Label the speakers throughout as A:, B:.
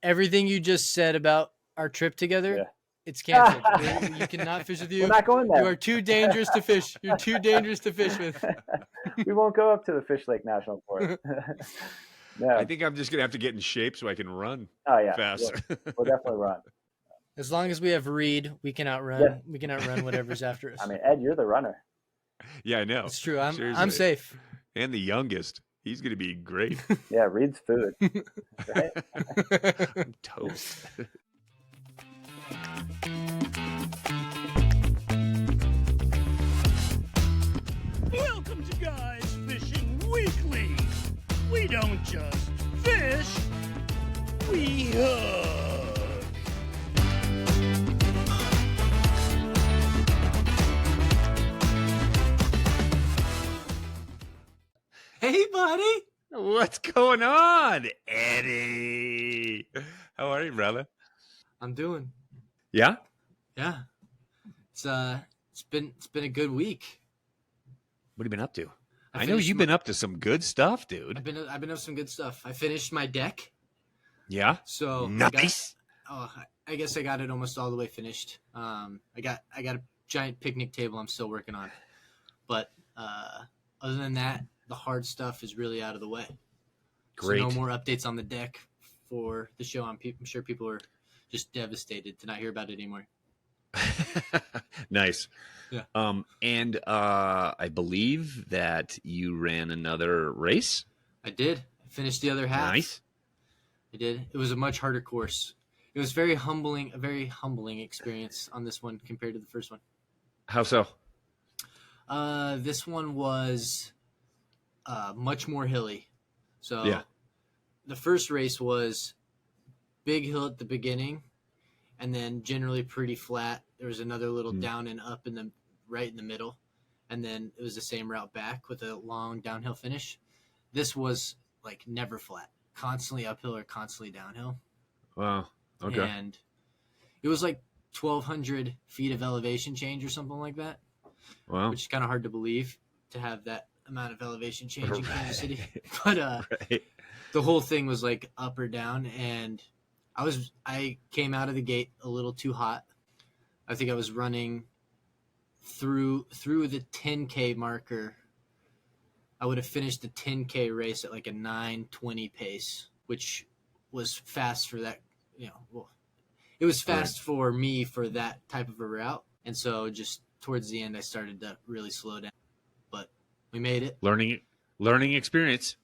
A: everything you just said about our trip together,
B: Yeah.
A: it's canceled. You cannot fish with you.
B: We're not going there.
A: You are too dangerous to fish. You're too dangerous to fish with.
B: We won't go up to the Fish Lake National Forest. No.
C: I think I'm just gonna have to get in shape so I can run faster.
B: We'll definitely run.
A: As long as we have Reid, we can outrun.
B: Yeah.
A: We can outrun whatever's after us.
B: I mean, Ed, you're the runner.
C: Yeah, I know.
A: It's true. I'm
C: Seriously.
A: safe.
C: And the youngest. He's gonna be great.
B: Yeah, Reid's food. Right?
C: I'm toast.
D: Welcome to Guys Fishing Weekly. We don't just fish, we hook.
A: Hey, buddy.
C: What's going on, Eddie? How are you, brother?
A: I'm doing.
C: Yeah?
A: Yeah. It's been a good week.
C: What have you been up to? I know you've been up to some good stuff, dude.
A: I've been up to some good stuff. I finished my deck.
C: Yeah?
A: So
C: nice.
A: I guess I got it almost all the way finished. I got a giant picnic table I'm still working on. But other than that, the hard stuff is really out of the way.
C: Great.
A: So no more updates on the deck for the show. I'm sure people are just devastated to not hear about it anymore.
C: Nice.
A: Yeah.
C: And I believe that you ran another race.
A: I did. I finished the other half.
C: Nice.
A: I did. It was a much harder course. It was a very humbling experience on this one compared to the first one.
C: How so?
A: This one was much more hilly. So
C: yeah.
A: The first race was big hill at the beginning and then generally pretty flat. There was another little down and up right in the middle. And then it was the same route back with a long downhill finish. This was like never flat, constantly uphill or constantly downhill.
C: Wow. Okay.
A: And it was like 1,200 feet of elevation change or something like that.
C: Wow.
A: Which is kind of hard to believe to have that amount of elevation change in Kansas City. But the whole thing was like up or down, and I came out of the gate a little too hot. I think I was running through the 10K marker. I would have finished the 10K race at like a 9:20 pace, which was fast for that, it was fast for me for that type of a route. And so just towards the end, I started to really slow down, but we made it.
C: Learning experience.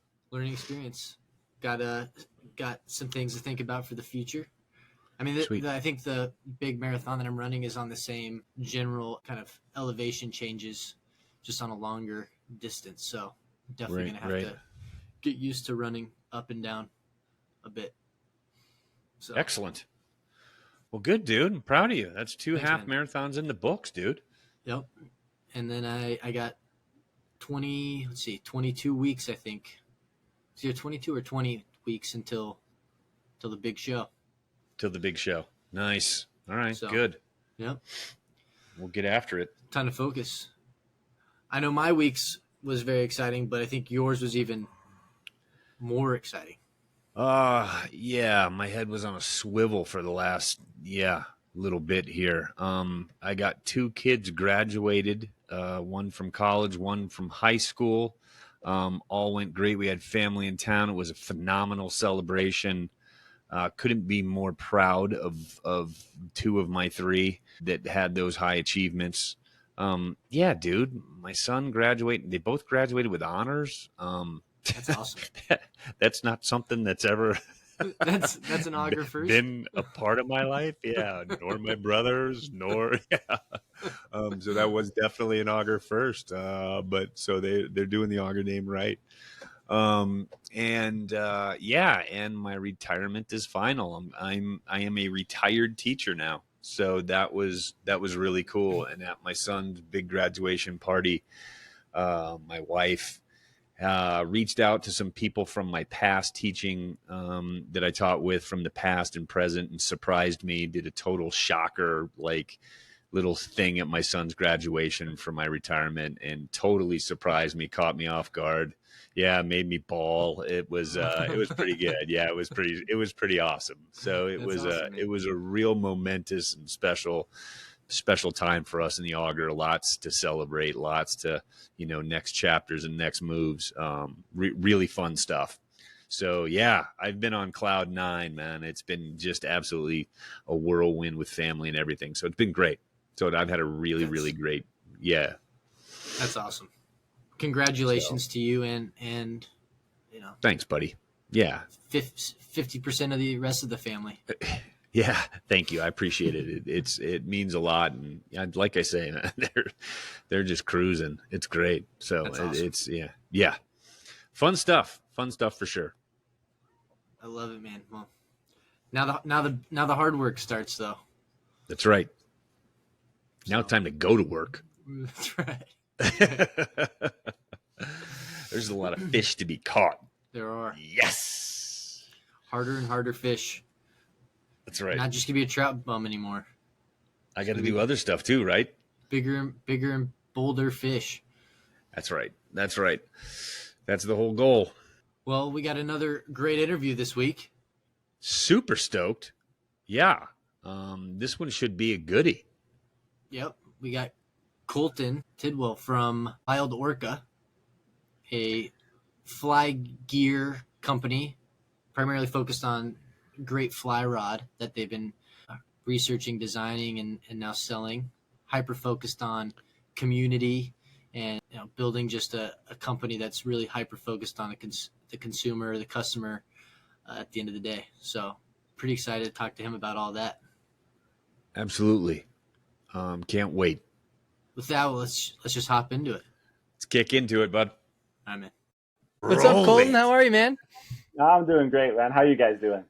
A: Got some things to think about for the future. I mean, I think the big marathon that I'm running is on the same general kind of elevation changes, just on a longer distance. So definitely going to have to get used to running up and down a bit. So.
C: Excellent. Well, good, dude. I'm proud of you. That's two half marathons in the books, dude.
A: Yep. And then I got 22 weeks, I think. It's either 22 or 20 weeks until the big show.
C: Nice. All right, good.
A: Yep.
C: We'll get after it.
A: Time to focus. I know my weeks was very exciting, but I think yours was even more exciting.
C: Yeah, my head was on a swivel for the last, little bit here. I got 2 kids graduated, one from college, one from high school. All went great. We had family in town. It was a phenomenal celebration. Couldn't be more proud of 2 of my 3 that had those high achievements. Yeah, dude, my son graduated. They both graduated with honors.
A: That's awesome.
C: That's not something that's ever
A: that's an auger first.
C: Been a part of my life. Yeah. Nor my brothers, nor. Yeah. So that was definitely an auger first. But so they're doing the auger name right. And my retirement is final. I am a retired teacher now. So that was really cool. And at my son's big graduation party, my wife reached out to some people from my past teaching that I taught with from the past and present and surprised me, did a total shocker, like little thing at my son's graduation for my retirement, and totally surprised me, caught me off guard. Yeah, made me bawl. It was pretty good. Yeah, it was pretty awesome. So it was
A: awesome,
C: it was a real momentous and special time for us in the auger. Lots to celebrate, lots to, next chapters and next moves. Really fun stuff. So yeah, I've been on cloud 9, man. It's been just absolutely a whirlwind with family and everything. So it's been great. So I've had a really great, yeah.
A: That's awesome. Congratulations to you and
C: Thanks, buddy. Yeah.
A: 50% of the rest of the family.
C: Yeah, thank you. I appreciate it. It means a lot, and like I say, man, they're just cruising. It's great. So awesome. It's yeah, fun stuff for sure.
A: I love it, man. Well, now the hard work starts, though.
C: That's right. Now time to go to work.
A: That's right.
C: There's a lot of fish to be caught.
A: There are.
C: Yes.
A: Harder and harder fish.
C: That's right.
A: Not just gonna be a trout bum anymore.
C: I got to do other stuff too, right?
A: Bigger and bolder fish.
C: That's right. That's the whole goal.
A: Well, we got another great interview this week.
C: Super stoked. Yeah. This one should be a goodie.
A: Yep. We got Colten Tidwell from Wild Orca, a fly gear company primarily focused on great fly rod that they've been researching, designing, and now selling. Hyper focused on community and building just a company that's really hyper focused on the consumer, the customer at the end of the day. So pretty excited to talk to him about all that.
C: Absolutely. Can't wait.
A: With that, let's just hop into it.
C: Let's kick into it, bud.
A: I'm in.
E: What's up, Colten? How are you, man?
B: I'm doing great, man. How are you guys doing?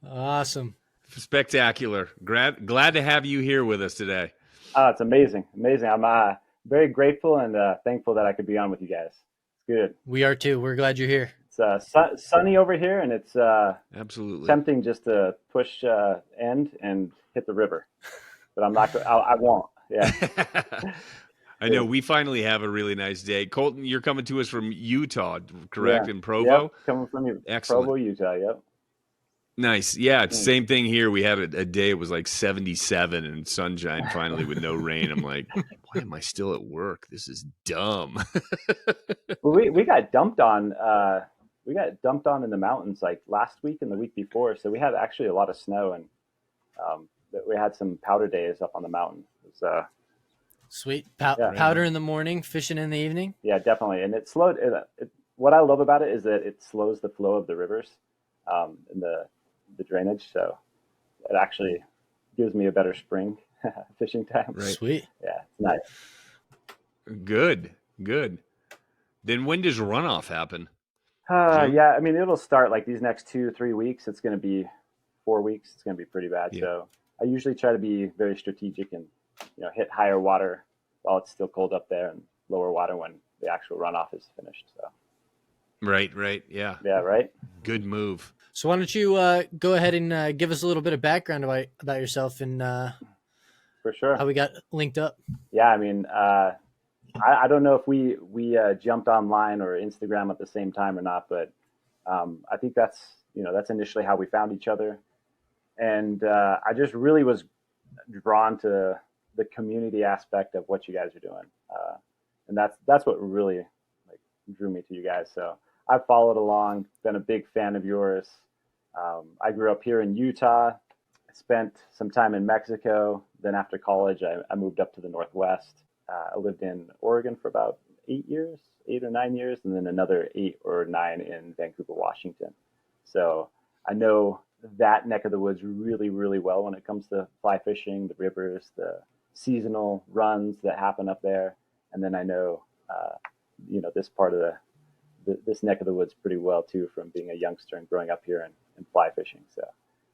E: Awesome.
C: Spectacular. Glad to have you here with us today.
B: It's amazing. I'm very grateful and thankful that I could be on with you guys. It's good.
E: We are too. We're glad you're here.
B: It's sunny over here, and it's
C: absolutely
B: tempting just to push end and hit the river. But I'm not. I won't. Yeah.
C: I know. We finally have a really nice day. Colten, you're coming to us from Utah, correct? In Provo?
B: Yep, coming from
C: Excellent.
B: Provo, Utah, yep.
C: Nice. Yeah, it's the same thing here. We had a day, it was like 77 and sunshine finally with no rain. I'm like, why am I still at work? This is dumb.
B: Well, we got dumped on. We got dumped on in the mountains like last week and the week before. So we had actually a lot of snow, and we had some powder days up on the mountain. It was,
E: sweet. Powder in the morning, fishing in the evening.
B: Yeah, definitely. And it slowed. What I love about it is that it slows the flow of the rivers and the drainage. So it actually gives me a better spring fishing time.
C: Right.
E: Sweet.
B: Yeah, it's nice.
C: Good. Then when does runoff happen?
B: Yeah, I mean, it'll start like these next 2-3 weeks. It's going to be 4 weeks. It's going to be pretty bad. Yeah. So I usually try to be very strategic and hit higher water while it's still cold up there, and lower water when the actual runoff is finished. So.
C: Right. Yeah.
B: Yeah. Right.
C: Good move.
E: So why don't you go ahead and give us a little bit of background about yourself and
B: for sure
E: how we got linked up.
B: Yeah, I mean, I don't know if we jumped online or Instagram at the same time or not, but I think that's initially how we found each other, and I just really was drawn to the community aspect of what you guys are doing, and that's what really drew me to you guys. So I've followed along, been a big fan of yours. I grew up here in Utah. I spent some time in Mexico. Then after college, I moved up to the Northwest. I lived in Oregon for about 8 or 9 years, and then another 8 or 9 in Vancouver, Washington. So I know that neck of the woods really, really well when it comes to fly fishing, the rivers, the seasonal runs that happen up there. And then I know, this part of this neck of the woods pretty well too, from being a youngster and growing up here and fly fishing. So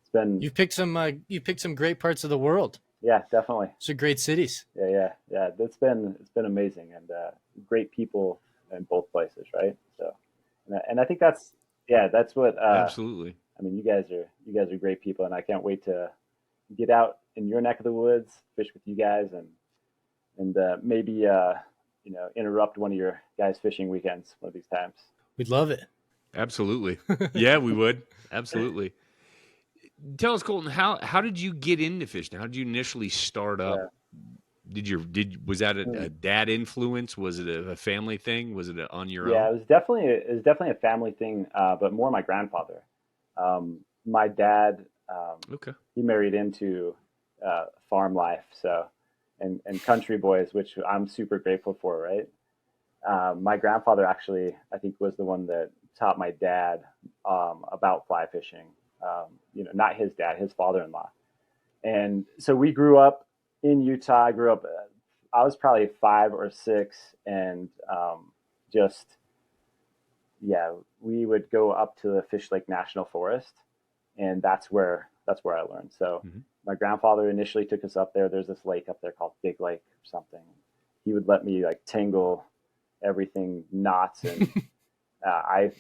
B: it's been.
E: You picked some great parts of the world.
B: Yeah, definitely.
E: Some great cities.
B: Yeah. It's been amazing, and great people in both places, right? So, and I think that's what.
C: Absolutely.
B: I mean, you guys are great people, and I can't wait to get out in your neck of the woods, fish with you guys, and and maybe interrupt one of your guys' fishing weekends one of these times.
E: We'd love it.
C: Absolutely. Yeah, we would. Absolutely. Tell us, Colten, how did you get into fishing? How did you initially start up?
B: Yeah.
C: Was that a dad influence? Was it a family thing? Was it on your own?
B: Yeah, it was definitely a family thing, but more my grandfather. My dad,
C: Okay.
B: he married into farm life, so and country boys, which I'm super grateful for, right? My grandfather actually, I think, was the one that taught my dad about fly fishing. Not his dad, his father-in-law. And so we grew up in Utah. I was probably 5 or 6, and we would go up to the Fish Lake National Forest, and that's where I learned. So my grandfather initially took us up there. There's this lake up there called Big Lake or something. He would let me like tangle everything knots, and I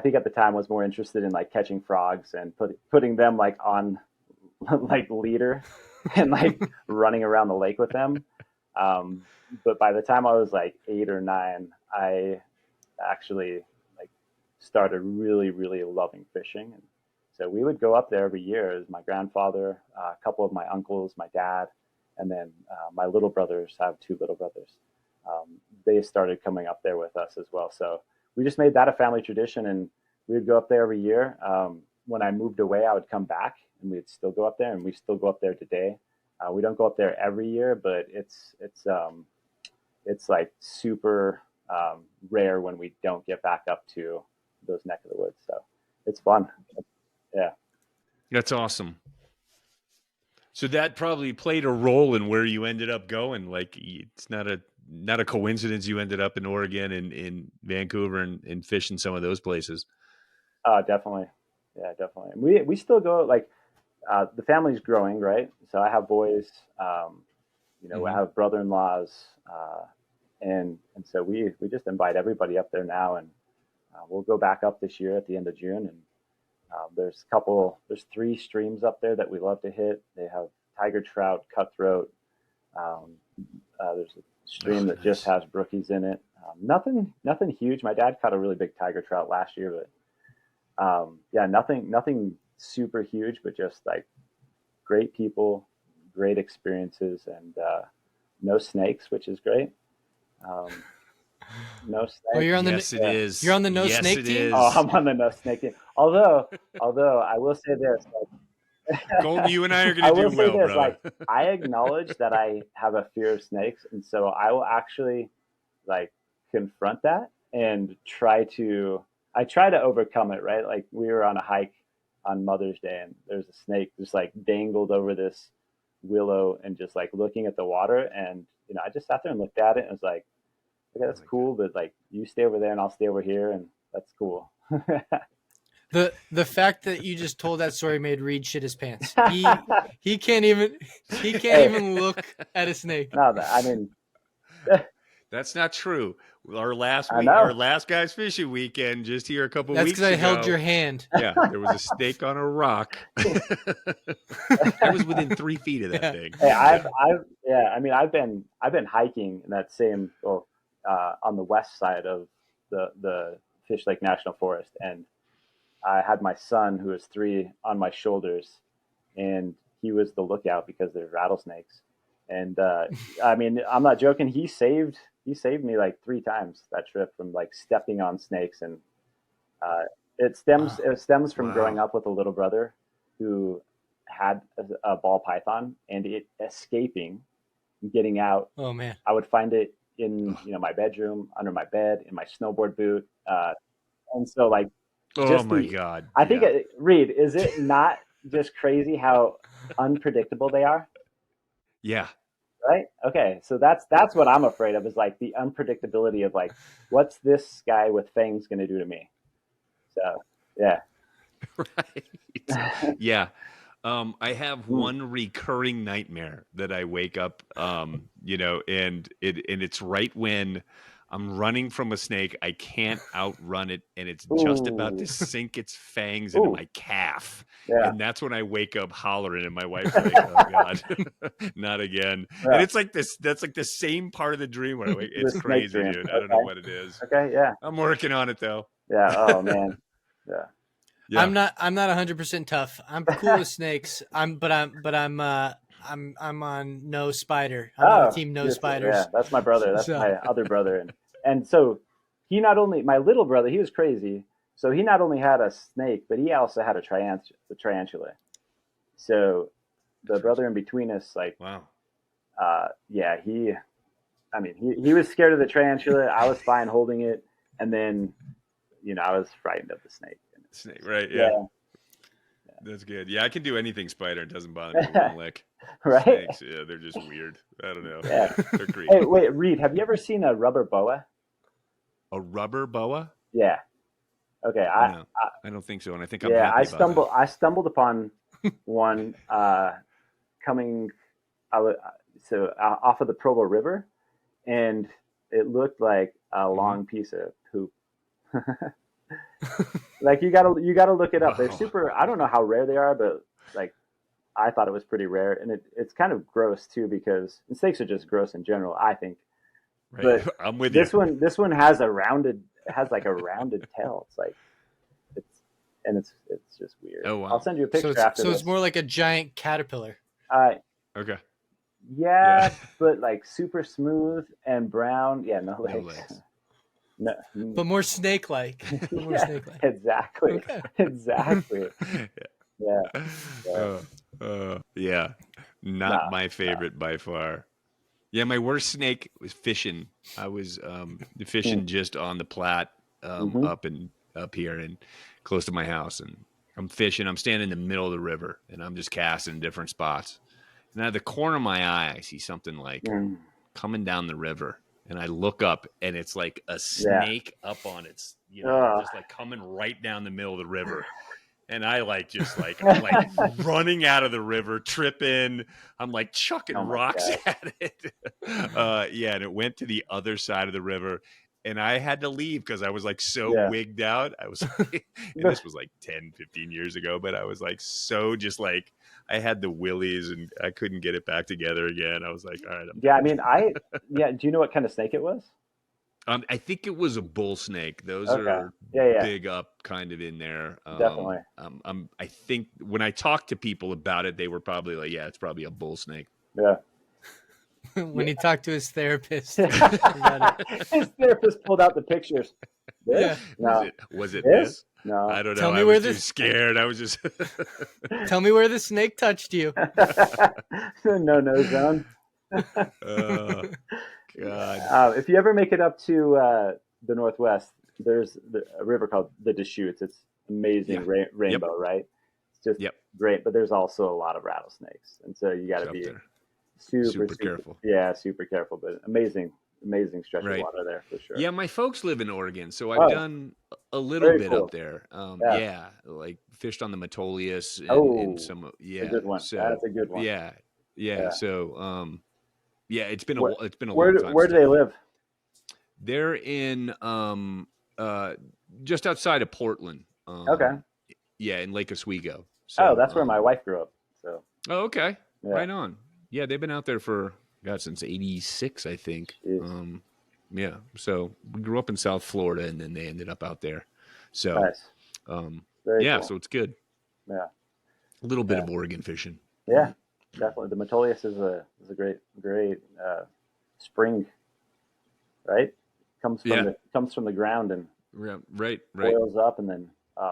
B: think at the time was more interested in like catching frogs and putting them like on like leader and like running around the lake with them. But by the time I was like 8 or 9, I actually like started really, really loving fishing. And so we would go up there every year as my grandfather, a couple of my uncles, my dad, and then my little brothers. I have 2 little brothers. They started coming up there with us as well. So we just made that a family tradition, and we would go up there every year. When I moved away, I would come back, and we'd still go up there, and we still go up there today. We don't go up there every year, but it's like super rare when we don't get back up to those neck of the woods. So it's fun. Yeah.
C: That's awesome. So that probably played a role in where you ended up going. Like, it's not a coincidence you ended up in Oregon and in Vancouver and fishing some of those places.
B: Definitely. Yeah, definitely. We still go, like, the family's growing, right? So I have boys, I have brother-in-laws, and so we just invite everybody up there now, and we'll go back up this year at the end of June. And there's 3 streams up there that we love to hit. They have tiger trout, cutthroat. There's a stream that just has brookies in it. Nothing huge. My dad caught a really big tiger trout last year, but nothing super huge, but just like great people, great experiences, and no snakes, which is great. No snakes.
E: Oh, you're on the
C: it is.
E: You're on the no snake team.
B: Oh, I'm on the no snake team. Although I will say this, like,
C: Colten, you and I are going to do well, brother.
B: Like, I acknowledge that I have a fear of snakes, and so I will actually like confront that and try to overcome it. Right? Like, we were on a hike on Mother's Day, and there's a snake just like dangled over this willow and just like looking at the water, and I just sat there and looked at it and was like, okay, that's cool, but like, you stay over there and I'll stay over here, and that's cool.
E: The fact that you just told that story made Reid shit his pants. He can't even look at a snake.
B: No, I mean,
C: that's not true. Our last guys fishing weekend, just here a couple
E: That's
C: weeks ago.
E: That's because I held your hand.
C: Yeah, there was a snake on a rock. I was within 3 feet of that thing.
B: Hey, I've been hiking in that same on the west side of the Fish Lake National Forest, and I had my son, who was 3, on my shoulders, and he was the lookout because there's rattlesnakes. And I mean, I'm not joking. He saved me like 3 times that trip from like stepping on snakes, and it stems from growing up with a little brother who had a ball python, and it escaping, getting out.
E: Oh man!
B: I would find it in my bedroom, under my bed, in my snowboard boot, and so like.
C: Oh my God!
B: I think, Reid, is it not just crazy how unpredictable they are?
C: Yeah.
B: Right. Okay. So that's what I'm afraid of, is like the unpredictability of like, what's this guy with fangs going to do to me? So yeah.
C: Right. Yeah. I have one recurring nightmare that I wake up, and it's right when I'm running from a snake. I can't outrun it, and it's just about to sink its fangs into my calf.
B: Yeah.
C: And that's when I wake up hollering, and my wife's like, "Oh God, not again!"
B: Yeah.
C: And it's like this. That's like the same part of the dream where I wake. It's crazy,
B: dream.
C: dude. I don't know what it is.
B: Okay, yeah.
C: I'm working on it though.
B: Yeah. Oh man. Yeah.
C: Yeah.
E: I'm not 100% tough. I'm cool with snakes. I'm on no spider. I'm on team no spiders.
B: Yeah, that's my brother. That's my other brother. And so he not only, my little brother, he was crazy. So he not only had a snake, but he also had a tarantula. So the brother in between us, like,
C: wow.
B: Yeah, he was scared of the tarantula. I was fine holding it. And then, I was frightened of the snake.
C: Snake, right? Yeah. That's good. Yeah, I can do anything spider. It doesn't bother me one lick.
B: Right?
C: Snakes, yeah, they're just weird. I don't know.
B: Yeah.
C: They're creepy.
B: Hey, wait, Reid, have you ever seen a rubber boa?
C: A rubber boa?
B: Yeah. Okay.
C: No, I don't think so, and I think I'm
B: yeah.
C: happy about that.
B: I stumbled upon one coming off of the Provo River, and it looked like a long piece of poop. Like you gotta look it up. They're super. I don't know how rare they are, but like I thought it was pretty rare, and it's kind of gross too because snakes are just gross in general. I think.
C: Right.
B: But
C: I'm with
B: this
C: you.
B: This one has a rounded tail. It's like it's just weird.
C: Oh wow.
B: I'll send you a picture after.
E: So
B: this.
E: it's more like a giant caterpillar.
C: Okay.
B: Yeah, but like super smooth and brown. Yeah, no legs. No,
C: Mm.
E: But more snake-like.
B: Exactly.
E: Okay.
B: Exactly. Yeah.
C: Yeah. Not my favorite by far. Yeah, my worst snake was fishing. I was fishing just on the Platte, up here and close to my house, and I'm fishing. I'm standing in the middle of the river, and I'm just casting in different spots. And out of the corner of my eye, I see something like coming down the river. And I look up, and it's like a snake up on its, just like coming right down the middle of the river. And I I'm like running out of the river, tripping. I'm like chucking rocks at it. And it went to the other side of the river. And I had to leave because I was like so wigged out. I was, and this was like 10, 15 years ago, but I was like so just like, I had the willies and I couldn't get it back together again. I was like, all right.
B: Do you know what kind of snake it was?
C: I think it was a bull snake. Those are big up kind of in there.
B: Definitely.
C: I think when I talked to people about it, they were probably like, yeah, it's probably a bull snake.
B: Yeah.
E: When he talked to his therapist.
B: His therapist pulled out the pictures.
E: Yeah.
B: No.
C: Was it this?
B: No.
C: I don't know.
E: Tell me
C: I
E: where
C: was too scared. I was just.
E: Tell me where the snake touched you.
B: No zone.
C: God.
B: If you ever make it up to the Northwest, there's a river called the Deschutes. It's amazing rainbow, right? It's just great, but there's also a lot of rattlesnakes, and so you got to be super
C: careful.
B: Yeah, super careful, but amazing stretch of water there for sure.
C: Yeah, my folks live in Oregon, so I've done a little bit up there. Like fished on the Metolius and some. Yeah,
B: a good one. So, that's a good one.
C: Yeah. So, it's been a long time.
B: Where do they live?
C: They're in just outside of Portland.
B: Okay.
C: Yeah, in Lake Oswego. So,
B: that's where my wife grew up. So.
C: Oh, okay. Yeah. Right on. Yeah, they've been out there since '86, I think. So we grew up in South Florida, and then they ended up out there. So,
B: nice. Cool.
C: So it's good.
B: Yeah.
C: A little bit of Oregon fishing.
B: Yeah, definitely. The Metolius is a great spring, right? Comes from the ground and
C: right.
B: boils up, and then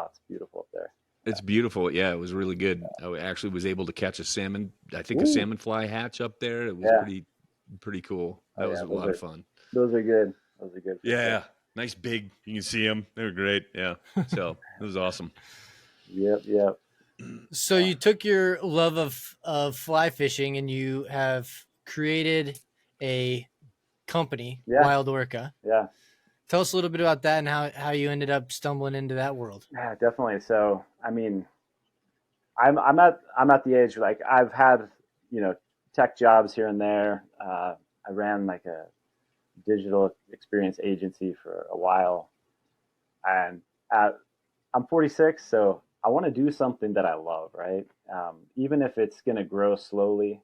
B: it's beautiful up there.
C: It's beautiful. Yeah, it was really good. I actually was able to catch a salmon. I think a salmon fly hatch up there. It was pretty cool. That was a lot of fun.
B: Those are good.
C: Yeah, nice big. You can see them. They were great. Yeah, so it was awesome.
B: Yep.
E: So you took your love of fly fishing and you have created a company, Wild Orca.
B: Yeah.
E: Tell us a little bit about that and how you ended up stumbling into that world.
B: Yeah, definitely. So, I mean, I'm at the age like I've had, tech jobs here and there. I ran like a digital experience agency for a while, and I'm 46, so I want to do something that I love, right? Even if it's going to grow slowly,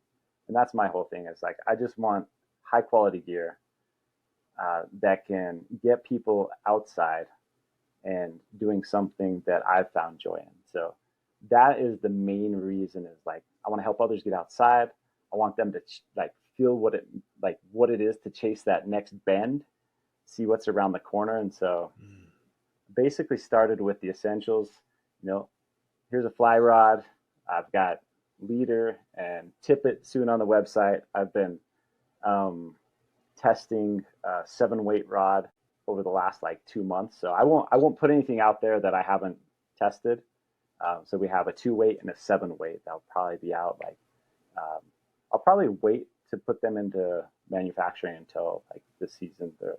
B: and that's my whole thing. Is like I just want high quality gear that can get people outside and doing something that I've found joy in. So that is the main reason. Is like I want to help others get outside. I want them to like feel what it is to chase that next bend, see what's around the corner, and so. Basically started with the essentials. Here's a fly rod. I've got leader and tippet soon on the website. I've been testing a 7-weight rod over the last like 2 months. So I won't put anything out there that I haven't tested. So we have a 2-weight and a 7-weight. That'll probably be out like I'll probably wait to put them into manufacturing until like this season, the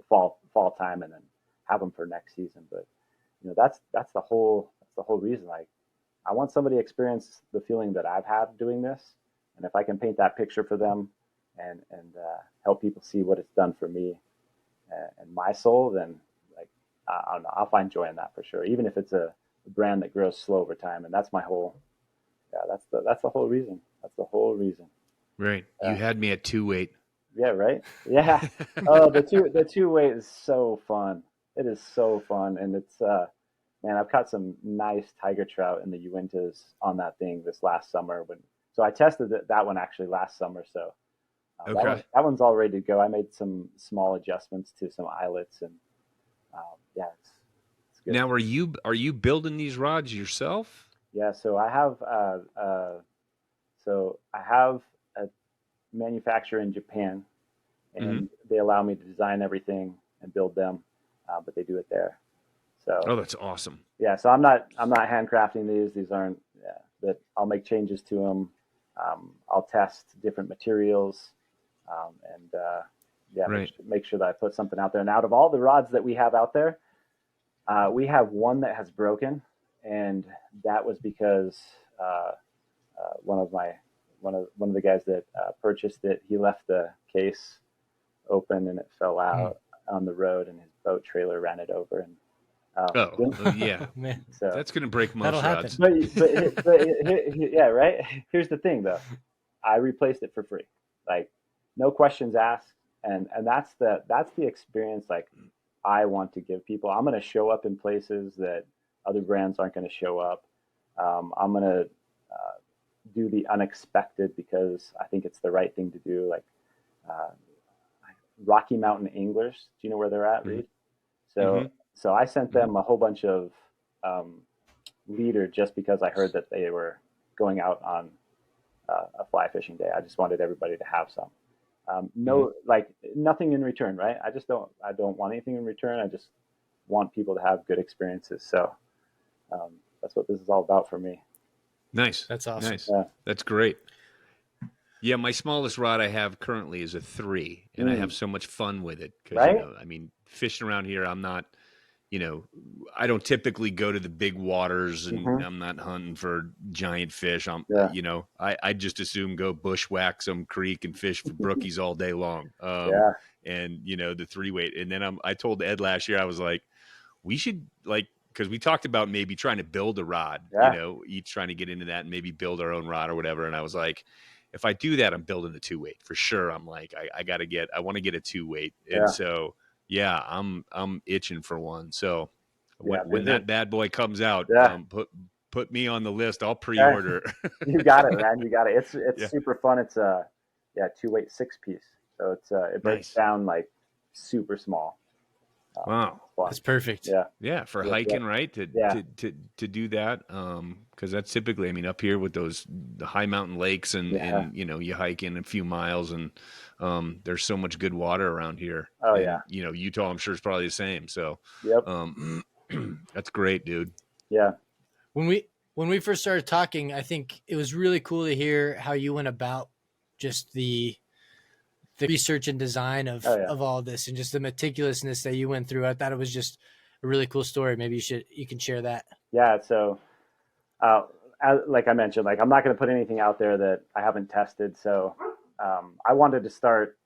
B: fall time, and then have them for next season. But that's the whole reason. Like I want somebody to experience the feeling that I've had doing this, and if I can paint that picture for them and help people see what it's done for me and my soul, then like I don't know, I'll find joy in that for sure, even if it's a brand that grows slow over time. And that's my whole that's the whole reason. That's the whole reason.
C: Right. You had me at 2-weight.
B: Yeah, right. Yeah. Oh, the 2-weight is so fun. It is so fun, and it's man, I've caught some nice tiger trout in the Uintas on that thing this last summer. So I tested that one actually last summer. So
C: okay.
B: that one's all ready to go. I made some small adjustments to some eyelets, and yeah, it's good.
C: Now, are you building these rods yourself?
B: Yeah. So I have a manufacturer in Japan, and they allow me to design everything and build them. But they do it there. So
C: that's awesome.
B: Yeah, so I'm not handcrafting these. These aren't. Yeah, but I'll make changes to them. I'll test different materials, and
C: right.
B: make sure that I put something out there. And out of all the rods that we have out there, we have one that has broken, and that was because one of the guys that purchased it, he left the case open and it fell out on the road, and his boat trailer ran it over. And
C: yeah,
E: man,
B: so
C: that's gonna break most rods.
B: But yeah, right. Here's the thing, though. I replaced it for free, like no questions asked, and that's the experience like I want to give people. I'm going to show up in places that other brands aren't going to show up. I'm going to do the unexpected because I think it's the right thing to do. Like Rocky Mountain Anglers, do you know where they're at, Reid? So I sent them a whole bunch of leader just because I heard that they were going out on a fly fishing day. I just wanted everybody to have some. Like nothing in return, right? I don't want anything in return. I just want people to have good experiences. So that's what this is all about for me.
C: Nice.
E: That's awesome.
C: Nice. Yeah. That's great. Yeah, my smallest rod I have currently is a 3, and I have so much fun with it because
B: right?
C: I mean, fishing around here, I'm not, I don't typically go to the big waters, and I'm not hunting for giant fish. I just assume go bushwhack some creek and fish for brookies all day long. And the 3-weight, and then I told Ed last year, I was like, we should because we talked about maybe trying to build a rod, each trying to get into that and maybe build our own rod or whatever. And I was like, if I do that, I'm building the 2-weight for sure. I'm like, I want to get a 2-weight. And so, yeah, I'm itching for one. So when that bad boy comes out, put me on the list. I'll pre-order.
B: You got it, man. You got it. It's super fun. It's a 2-weight 6-piece. So it breaks down like super small.
C: Wow,
E: that's perfect.
C: Yeah, for hiking, right? To do that, because that's typically, I mean, up here with the high mountain lakes, and you hike in a few miles, and there's so much good water around here.
B: Oh,
C: and, Utah, I'm sure is probably the same. So, that's great, dude.
B: Yeah.
E: When we first started talking, I think it was really cool to hear how you went about just the research and design of all this, and just the meticulousness that you went through. I thought it was just a really cool story. Maybe you can share that.
B: Yeah. So, like I mentioned, like I'm not going to put anything out there that I haven't tested. So, I wanted to start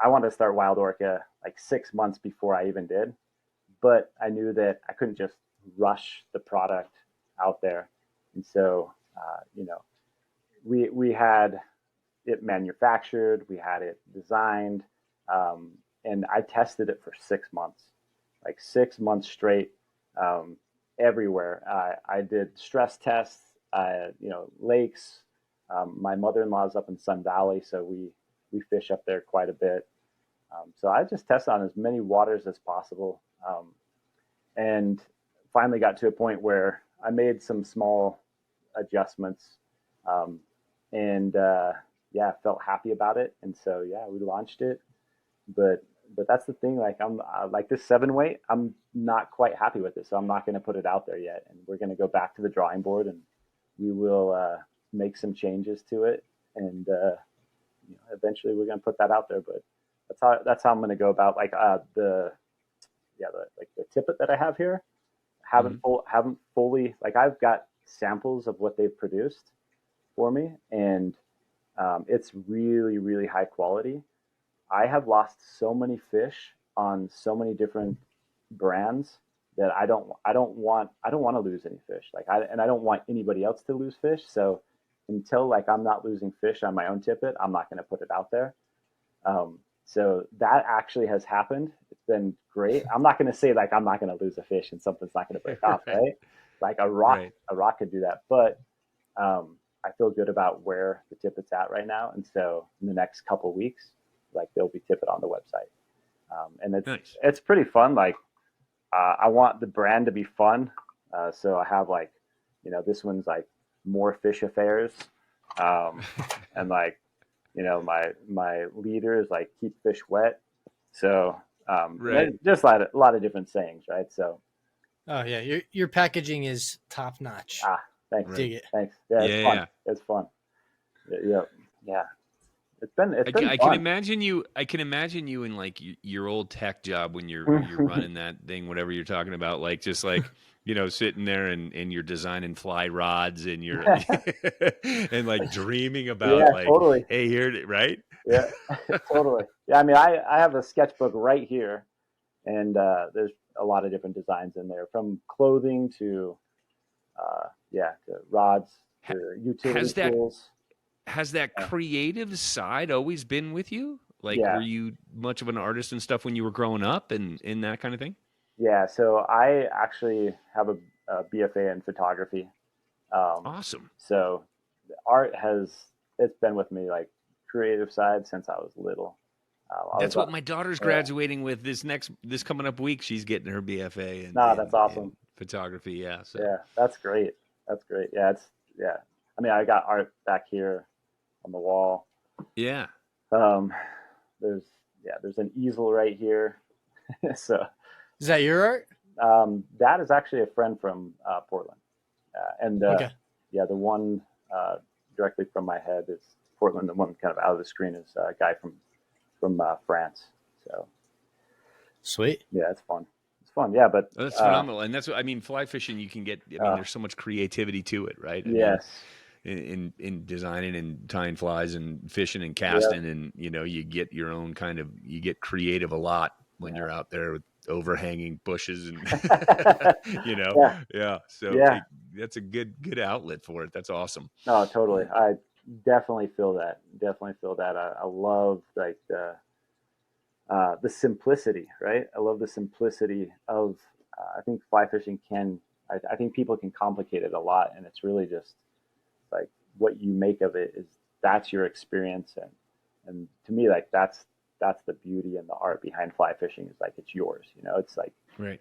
B: I wanted to start Wild Orca like 6 months before I even did, but I knew that I couldn't just rush the product out there. And so, we had it manufactured, we had it designed, and I tested it for 6 months, like 6 months straight, everywhere. I did stress tests, lakes. My mother-in-law's up in Sun Valley, so we fish up there quite a bit. So I just tested on as many waters as possible, and finally got to a point where I made some small adjustments, and felt happy about it. And so we launched it. But that's the thing. Like I'm like this 7 weight, I'm not quite happy with it, so I'm not going to put it out there yet. And we're going to go back to the drawing board, and we will make some changes to it, and eventually we're going to put that out there. But that's how I'm going to go about like the tippet that I have here. Haven't fully, like, I've got samples of what they've produced for me, and it's really, really high quality. I have lost so many fish on so many different brands that I don't want to lose any fish. Like I don't want anybody else to lose fish. So until like I'm not losing fish on my own tippet, I'm not going to put it out there. So that actually has happened. It's been great. I'm not going to say like I'm not going to lose a fish and something's not going to break off, right? Like a rock could do that, but I feel good about where the tippet's at right now. And so in the next couple of weeks, like there'll be tippet on the website, and it's pretty fun. Like I want the brand to be fun, so I have like, this one's like More Fish Affairs, and like, my leader is like Keep Fish Wet. So just a lot of different sayings, right? So
E: oh yeah, your packaging is top notch.
B: Thanks.
E: Dig it.
B: Thanks. Yeah, it's fun.
C: Yeah.
B: It's fun. Yeah. It's been
C: I
B: fun.
C: can imagine you in like your old tech job when you're running that thing, whatever you're talking about, like just like sitting there and you're designing fly rods and you're and like dreaming about
B: totally.
C: Hey, here, right?
B: Yeah, totally. Yeah, I mean, I have a sketchbook right here, and there's a lot of different designs in there, from clothing to to rods to utility tools.
C: Has that creative side always been with you? Like, were you much of an artist and stuff when you were growing up and that kind of thing?
B: Yeah, so I actually have a BFA in photography.
C: Awesome.
B: So art it's been with me, like creative side, since I was little.
C: That's what my daughter's graduating with this coming up week. She's getting her BFA.
B: That's awesome.
C: Photography, yeah. So.
B: Yeah, that's great. Yeah, I mean, I got art back here on the wall.
C: Yeah.
B: There's an easel right here. So.
E: Is that your art?
B: That is actually a friend from Portland, the one directly from my head is Portland. The one kind of out of the screen is a guy from France. So
E: sweet.
B: Yeah, it's fun. It's fun. Yeah, but
C: that's phenomenal. And that's what I mean. Fly fishing, you can get. I mean, there's so much creativity to it, right?
B: Yes.
C: In designing and tying flies and fishing and casting, and you get your own kind of. You get creative a lot when you're out there with overhanging bushes and So that's a good outlet for it. That's awesome.
B: No, totally. I definitely feel that. I love like the simplicity, right? I love the simplicity of I think fly fishing I think people can complicate it a lot, and it's really just like what you make of it that's your experience, and to me, like that's the beauty and the art behind fly fishing, is like it's yours. It's like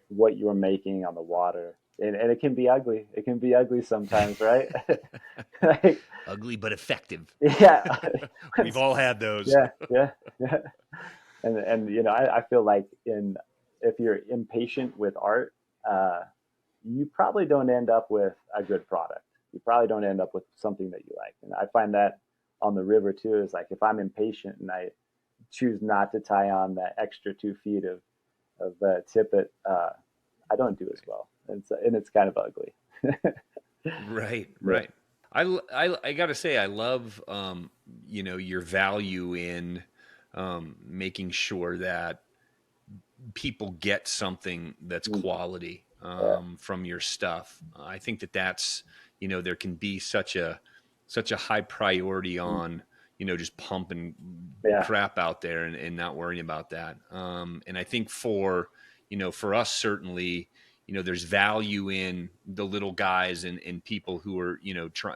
B: what you're making on the water, and it can be ugly. It can be ugly sometimes, right? Like,
C: ugly but effective.
B: Yeah,
C: we've all had those.
B: Yeah. And I feel like if you're impatient with art, you probably don't end up with a good product. You probably don't end up with something that you like. And I find that on the river too, is like if I'm impatient and I choose not to tie on that extra 2 feet of tippet, I don't do as well. And it's kind of ugly.
C: Right. I got to say, I love, your value in making sure that people get something that's quality from your stuff. I think that's, there can be such a high priority on, just pumping crap out there and not worrying about that. And I think for us, certainly, there's value in the little guys and people who are,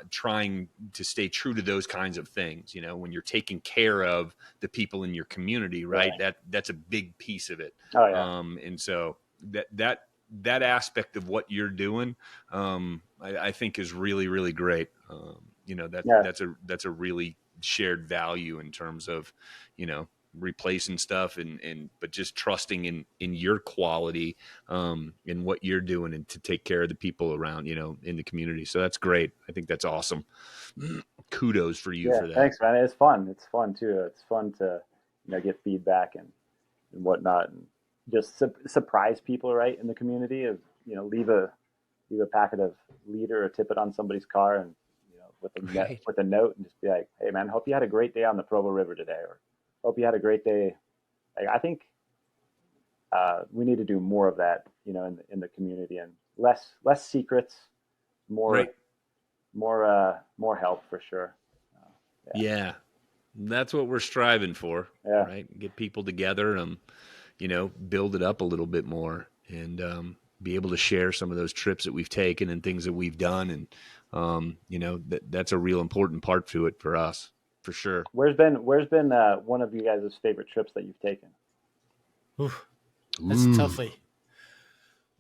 C: trying to stay true to those kinds of things. When you're taking care of the people in your community, right? That's a big piece of it.
B: Oh, yeah.
C: And so that aspect of what you're doing, I think is really, really great. That's a really shared value in terms of, replacing stuff but just trusting in your quality, in what you're doing and to take care of the people around, in the community. So that's great. I think that's awesome. Kudos for you for that.
B: Thanks, man. It's fun. It's fun too. It's fun to, get feedback and whatnot, and just surprise people right in the community of, leave a packet of leader or tippet on somebody's car and, with a note and just be like, hey man, hope you had a great day on the Provo River today, or hope you had a great day. Like, I think we need to do more of that, in the community, and less secrets, more help for sure.
C: Yeah, that's what we're striving for.
B: Yeah.
C: Right. Get people together, build it up a little bit more, and be able to share some of those trips that we've taken and things that we've done. And, that's a real important part to it for us, for sure.
B: Where's been one of you guys' favorite trips that you've taken?
E: Oof, that's a toughie.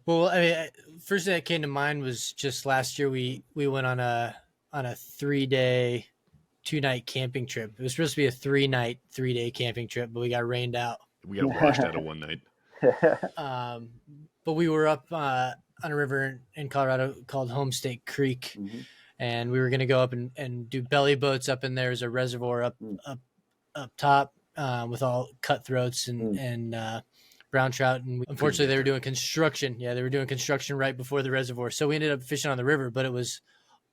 E: Well, I mean, first thing that came to mind was just last year we went on a 3-day, 2-night camping trip. It was supposed to be a 3-night, 3-day camping trip, but we got rained out.
C: We got washed out of one night.
E: But we were up on a river in Colorado called Homestake Creek, and we were going to go up and do belly boats up in there. There's a reservoir up top with all cutthroats and brown trout. And unfortunately, they were doing construction. Yeah, they were doing construction right before the reservoir. So we ended up fishing on the river, but it was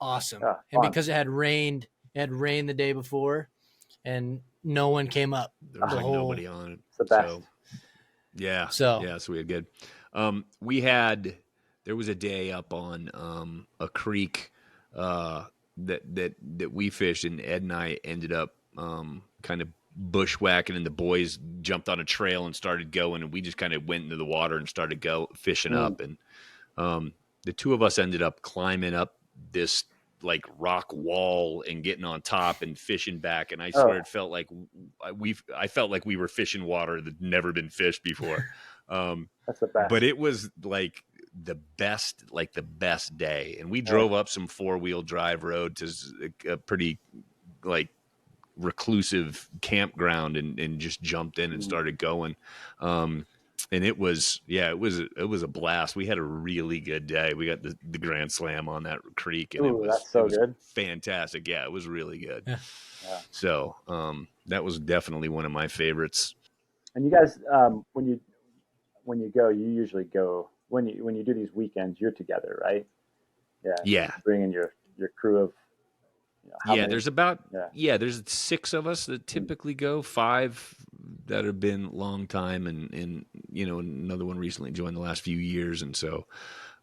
E: awesome. And because it had rained the day before, and no one came up.
C: There was nobody on it.
B: It's the best.
C: So we had good. There was a day up on a creek that we fished, and Ed and I ended up kind of bushwhacking, and the boys jumped on a trail and started going, and we just kind of went into the water and started fishing up. And the two of us ended up climbing up this like rock wall and getting on top and fishing back. And I swear it felt like I felt like we were fishing water that had never been fished before.
B: That's the best.
C: But it was like the best day. And we drove up some 4-wheel drive road to a pretty like reclusive campground and just jumped in and started going. And it was a blast. We had a really good day. We got the Grand Slam on that creek, and it was
B: good.
C: Fantastic. Yeah, it was really good.
B: Yeah.
C: So that was definitely one of my favorites.
B: And you guys, when you go, you usually go when you do these weekends, you're together, right?
C: Yeah.
B: Bring in your crew of.
C: There's 6 of us that typically go, 5 that have been long time, and another one recently joined the last few years. And so,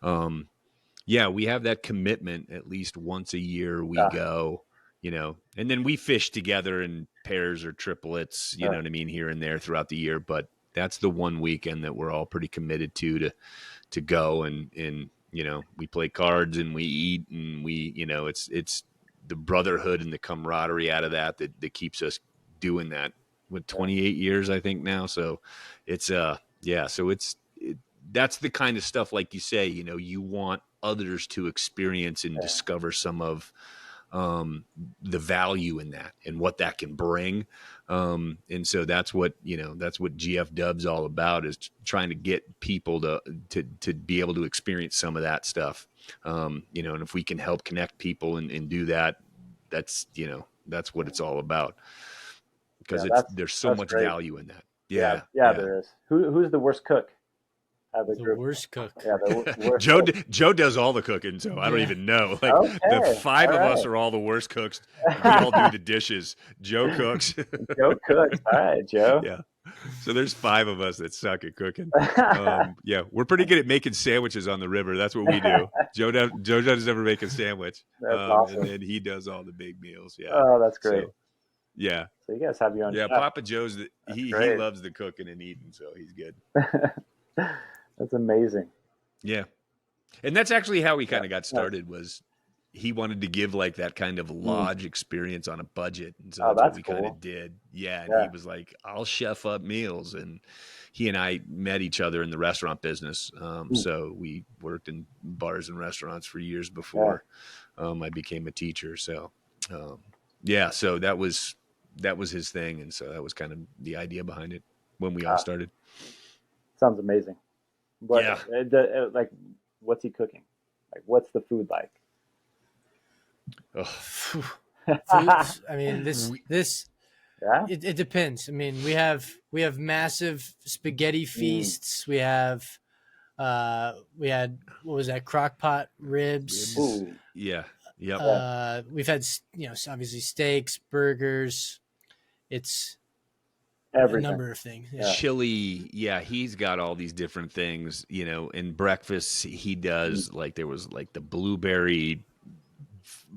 C: we have that commitment at least once a year we go, and then we fish together in pairs or triplets, you know what I mean, here and there throughout the year. But that's the one weekend that we're all pretty committed to go. And we play cards and we eat, and we, it's the brotherhood and the camaraderie out of that keeps us doing that with 28 years, I think now. So it's, that's the kind of stuff, like you say, you want others to experience and discover some of the value in that and what that can bring. And so that's what GF Dub's all about, is trying to get people to be able to experience some of that stuff. And if we can help connect people and do that, that's what it's all about, because there's so much value in that. Yeah.
B: There is. Who's the worst cook?
E: The worst cook.
B: Yeah, the worst
C: Joe does all the cooking, so I don't even know. Like the 5 of us are all the worst cooks. We all do the dishes. Joe cooks.
B: Joe cooks. All right, Joe.
C: Yeah. So there's 5 of us that suck at cooking. Yeah, we're pretty good at making sandwiches on the river. That's what we do. Joe doesn't ever make a sandwich.
B: That's awesome.
C: And then he does all the big meals. Yeah.
B: Oh, that's great.
C: So, yeah.
B: So you guys have your own.
C: Yeah,
B: chef.
C: Papa Joe's he loves the cooking and eating, so he's good.
B: That's amazing.
C: Yeah. And that's actually how we kind of got started was he wanted to give like that kind of lodge experience on a budget. And so that's what we kind of did. Yeah. And he was like, I'll chef up meals. And he and I met each other in the restaurant business. So we worked in bars and restaurants for years before I became a teacher. So, so that was his thing. And so that was kind of the idea behind it when we all started.
B: Sounds amazing. But like, what's he cooking? Like, what's the food like?
E: Foods, I mean, this it depends. I mean, we have massive spaghetti feasts. We had what was that, crock pot ribs?
B: Ooh.
C: Yeah. Yep.
E: We've had obviously steaks, burgers. It's
B: everything.
E: A number of things.
C: Chili, he's got all these different things. In breakfast he does like there was like the blueberry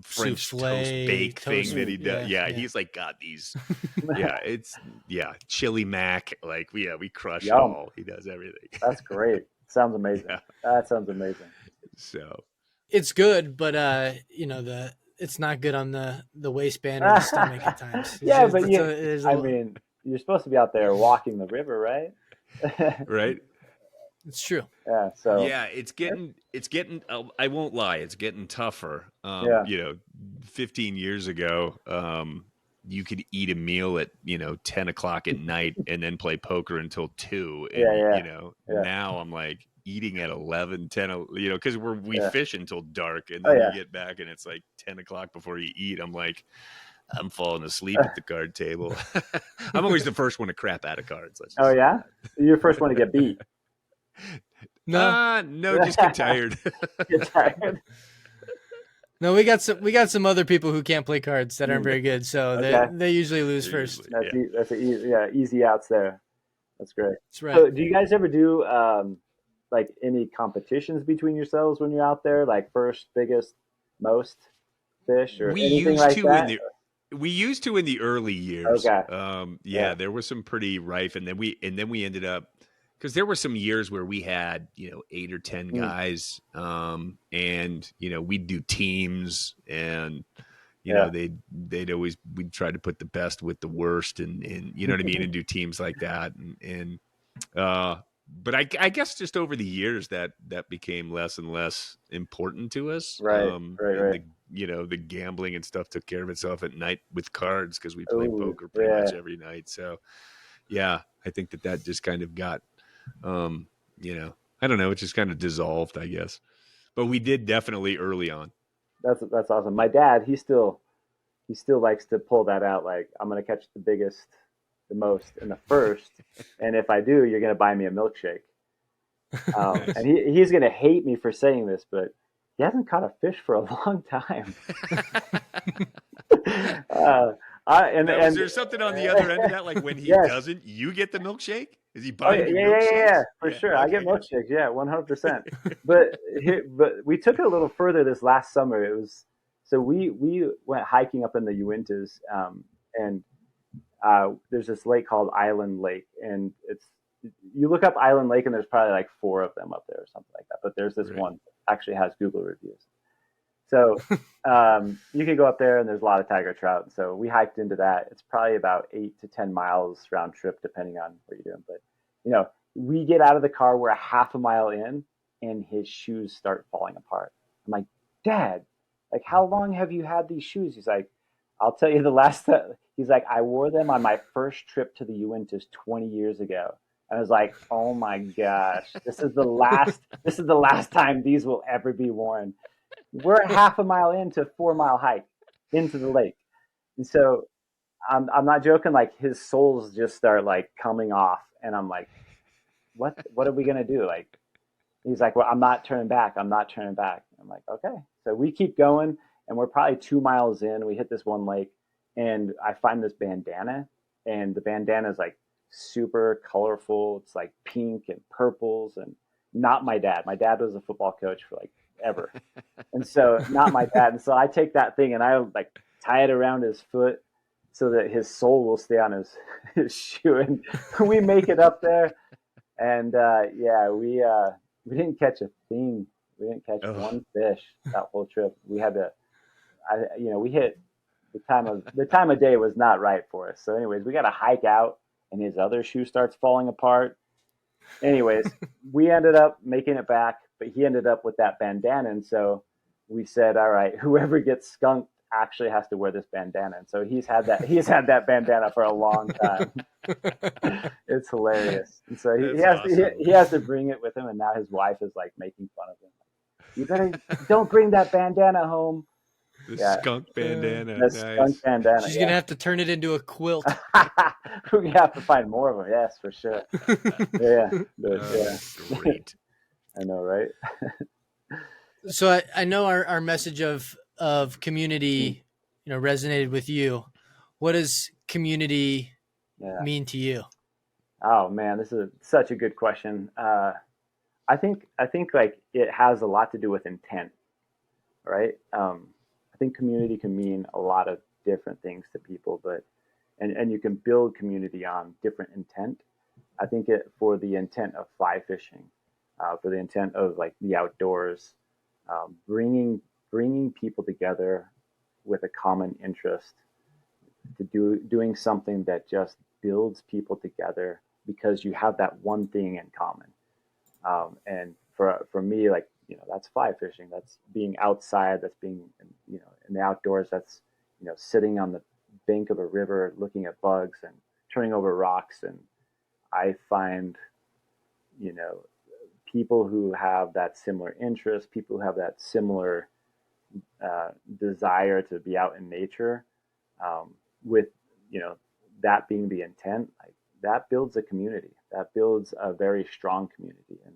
C: French
E: souffle,
C: toast bake thing that he does. Yeah, he's like got these. Chili mac. Like we crush it all. He does everything.
B: That's great. Sounds amazing. Yeah. That sounds amazing.
C: So
E: it's good, but it's not good on the waistband or the stomach at times.
B: Mean, you're supposed to be out there walking the river, right?
C: Right.
E: It's true.
B: Yeah. So
C: it's getting. I won't lie. It's getting tougher. 15 years ago, you could eat a meal at 10 o'clock at night and then play poker until 2. And, now I'm like eating at 11, 10. Because we fish until dark, and then you get back and it's like 10 o'clock before you eat. I'm like, I'm falling asleep at the card table. I'm always the first one to crap out of cards.
B: You're the first one to get beat.
C: No, just get tired.
B: Get tired.
E: No, we got some other people who can't play cards that aren't very good, so they usually lose first.
B: That's easy outs there. That's great.
E: That's right.
B: So, do you guys ever do like any competitions between yourselves when you're out there, like first, biggest, most fish, or anything like that?
C: We used to in the early years.
B: Okay.
C: There was some pretty rife, and then we ended up. Because there were some years where we had, 8 or 10 guys, and we'd do teams, and we'd try to put the best with the worst, and you know what I mean, and do teams like that, but I guess just over the years that became less and less important to us,
B: right.
C: The gambling and stuff took care of itself at night with cards because we played poker pretty much every night, so I think that just kind of got. I don't know. It just kind of dissolved, I guess. But we did definitely early on.
B: That's awesome. My dad, he still likes to pull that out. Like, I'm going to catch the biggest, the most in the first. And if I do, you're going to buy me a milkshake. And he's going to hate me for saying this, but he hasn't caught a fish for a long time.
C: Is there something on the other end of that? Like when he doesn't, you get the milkshake? Is he buying milkshakes?
B: Yeah, for sure. Okay. I get milkshakes. Yeah, 100%. But we took it a little further this last summer. We went hiking up in the Uintas, and there's this lake called Island Lake, and you look up Island Lake and there's probably like 4 of them up there or something like that. But there's this one that actually has Google reviews. So you can go up there and there's a lot of tiger trout. So we hiked into that. It's probably about 8 to 10 miles round trip, depending on what you're doing. But, we get out of the car, we're a half a mile in, and his shoes start falling apart. I'm like, Dad, like, how long have you had these shoes? He's like, I'll tell you the last time. He's like, I wore them on my first trip to the Uintas 20 years ago. And I was like, oh my gosh, this is the last time these will ever be worn. We're a half a mile into a 4-mile hike into the lake. And so I'm not joking. Like, his soles just start like coming off. And I'm like, what are we going to do? Like, He's like, well, I'm not turning back. I'm not turning back. I'm like, okay. So we keep going, and we're probably 2 miles in. We hit this one lake, and I find this bandana, and the bandana is like super colorful. It's like pink and purples, and not my dad. My dad was a football coach for like ever. And so not my dad. And so I take that thing and I like tie it around his foot so that his sole will stay on his shoe. And we make it up there. And we didn't catch a thing. We didn't catch one fish that whole trip. We had to, we hit the time of day was not right for us. So anyways, we got to hike out, and his other shoe starts falling apart. Anyways, we ended up making it back, but he ended up with that bandana. And so we said, all right, whoever gets skunked actually has to wear this bandana. And so he's had that bandana for a long time. It's hilarious. And so he has to bring it with him. And now his wife is like making fun of him. Don't bring that bandana home.
C: The skunk bandana.
B: The skunk bandana.
E: She's going to have to turn it into a quilt.
B: We have to find more of them. Yes, for sure. Yeah.
C: Great.
B: I know, right?
E: So I know our message of community, resonated with you. What does community mean to you?
B: Oh man, this is such a good question. I think like it has a lot to do with intent, right? I think community can mean a lot of different things to people, but and you can build community on different intent. I think for the intent of fly fishing, for the intent of like the outdoors, bringing people together with a common interest, to doing something that just builds people together because you have that one thing in common. And for me, like, that's fly fishing. That's being outside. That's being, in the outdoors. That's, sitting on the bank of a river, looking at bugs and turning over rocks. And I find, people who have that similar interest, people who have that similar desire to be out in nature, with, that being the intent, like, that builds a community. That builds a very strong community. And,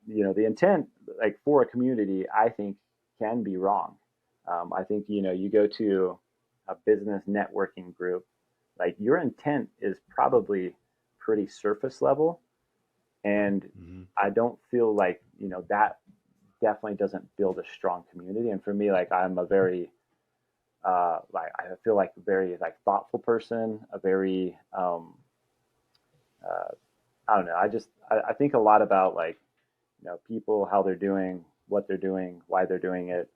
B: the intent, like, for a community, I think can be wrong. I think, you go to a business networking group, like, your intent is probably pretty surface level. And I don't feel like, that definitely doesn't build a strong community. And for me, like, I'm a very, I feel like a very like thoughtful person, a very, I don't know. I think a lot about, like, people, how they're doing, what they're doing, why they're doing it.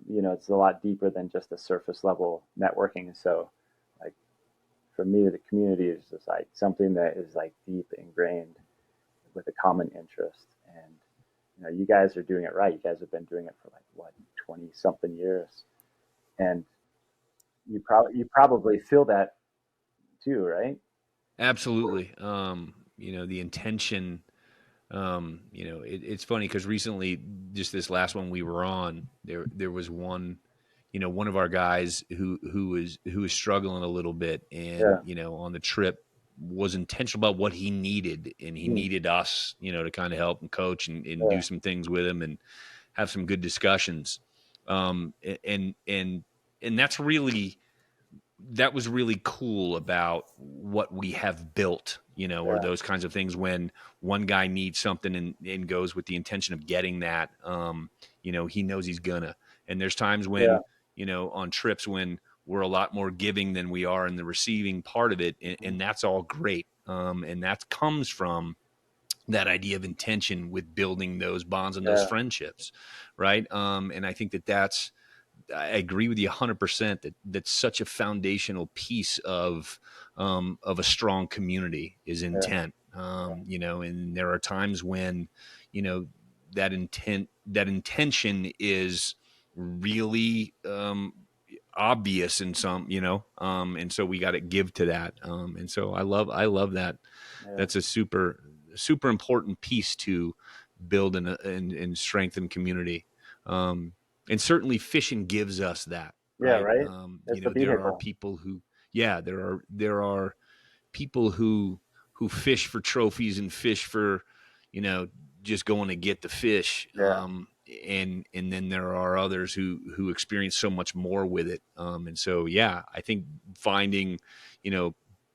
B: It's a lot deeper than just a surface level networking. So, like, for me, the community is just like something that is like deep ingrained with a common interest. And, you guys are doing it right. You guys have been doing it for like 20 something years. And you probably feel that too, right?
C: Absolutely. The intention, it's funny because recently, just this last one we were on, there was one, one of our guys who was struggling a little bit, and, on the trip was intentional about what he needed, and he needed us, to kind of help and coach and do some things with him and have some good discussions. And that was really cool about what we have built, or those kinds of things, when one guy needs something and goes with the intention of getting that, he knows he's gonna. And there's times when, on trips when we're a lot more giving than we are in the receiving part of it. And that's all great. And that comes from that idea of intention with building those bonds and those friendships. Right. And I think I agree with you 100% that's such a foundational piece of a strong community is intent. And there are times when, that intention is really obvious in some, and so we got to give to that. And so I love that. Yeah. That's a super important piece to build and strengthen community. And certainly fishing gives us that.
B: Right? Yeah, right.
C: There are people who, there are people who fish for trophies and fish for, just going to get the fish.
B: Yeah.
C: And then there are others who experience so much more with it. And so, yeah, I think finding,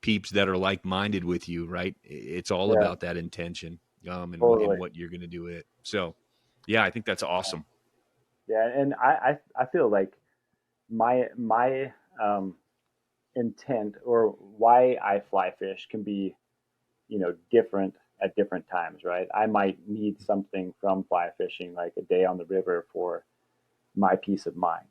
C: peeps that are like-minded with you, right? It's all about that intention, and what you're going to do with it. So, yeah, I think that's awesome.
B: Yeah. And I feel like my intent or why I fly fish can be, different at different times, right? I might need something from fly fishing, like a day on the river for my peace of mind.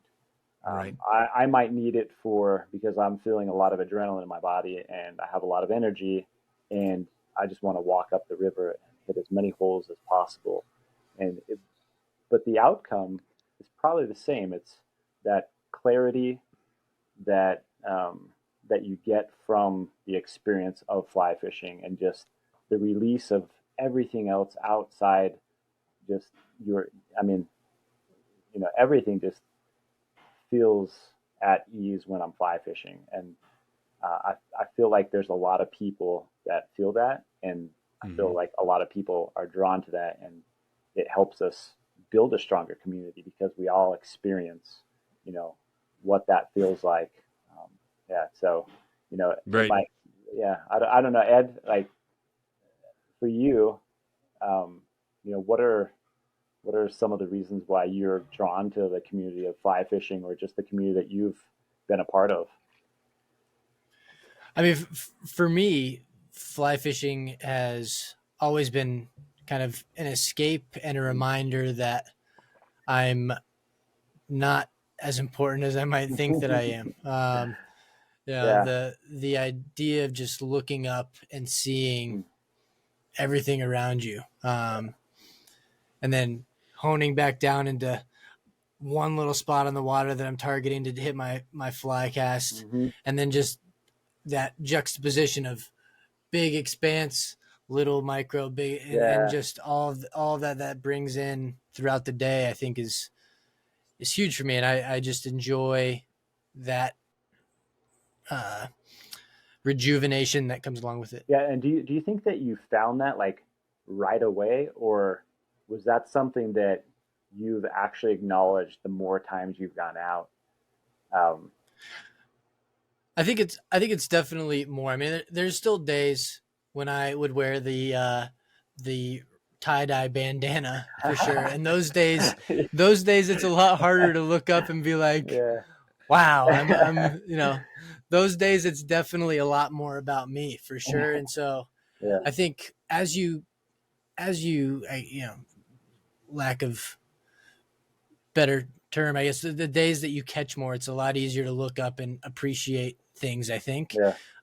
C: Right.
B: I might need it because I'm feeling a lot of adrenaline in my body and I have a lot of energy and I just want to walk up the river and hit as many holes as possible. But the outcome is probably the same. It's that clarity that that you get from the experience of fly fishing and just the release of everything else outside just everything just feels at ease when I'm fly fishing. And I feel like there's a lot of people that feel that. And I feel like a lot of people are drawn to that. And it helps us build a stronger community because we all experience, what that feels like. So,
C: right.
B: I don't know, Ed, like for you, what are some of the reasons why you're drawn to the community of fly fishing or just the community that you've been a part of?
E: I mean, for me, fly fishing has always been kind of an escape and a reminder that I'm not as important as I might think that I am. The idea of just looking up and seeing everything around you, and then honing back down into one little spot on the water that I'm targeting to hit my fly cast, and then just that juxtaposition of big expanse, little micro, big, and just all that brings in throughout the day, I think is huge for me, and I just enjoy that rejuvenation that comes along with it.
B: Yeah, and do you think that you found that like right away, or was that something that you've actually acknowledged the more times you've gone out?
E: I think it's definitely more. I mean, there's still days when I would wear the tie-dye bandana for sure, and those days it's a lot harder to look up and be like, wow, I'm those days it's definitely a lot more about me for sure. And so I think as you lack of better term, I guess the days that you catch more, it's a lot easier to look up and appreciate things, I think.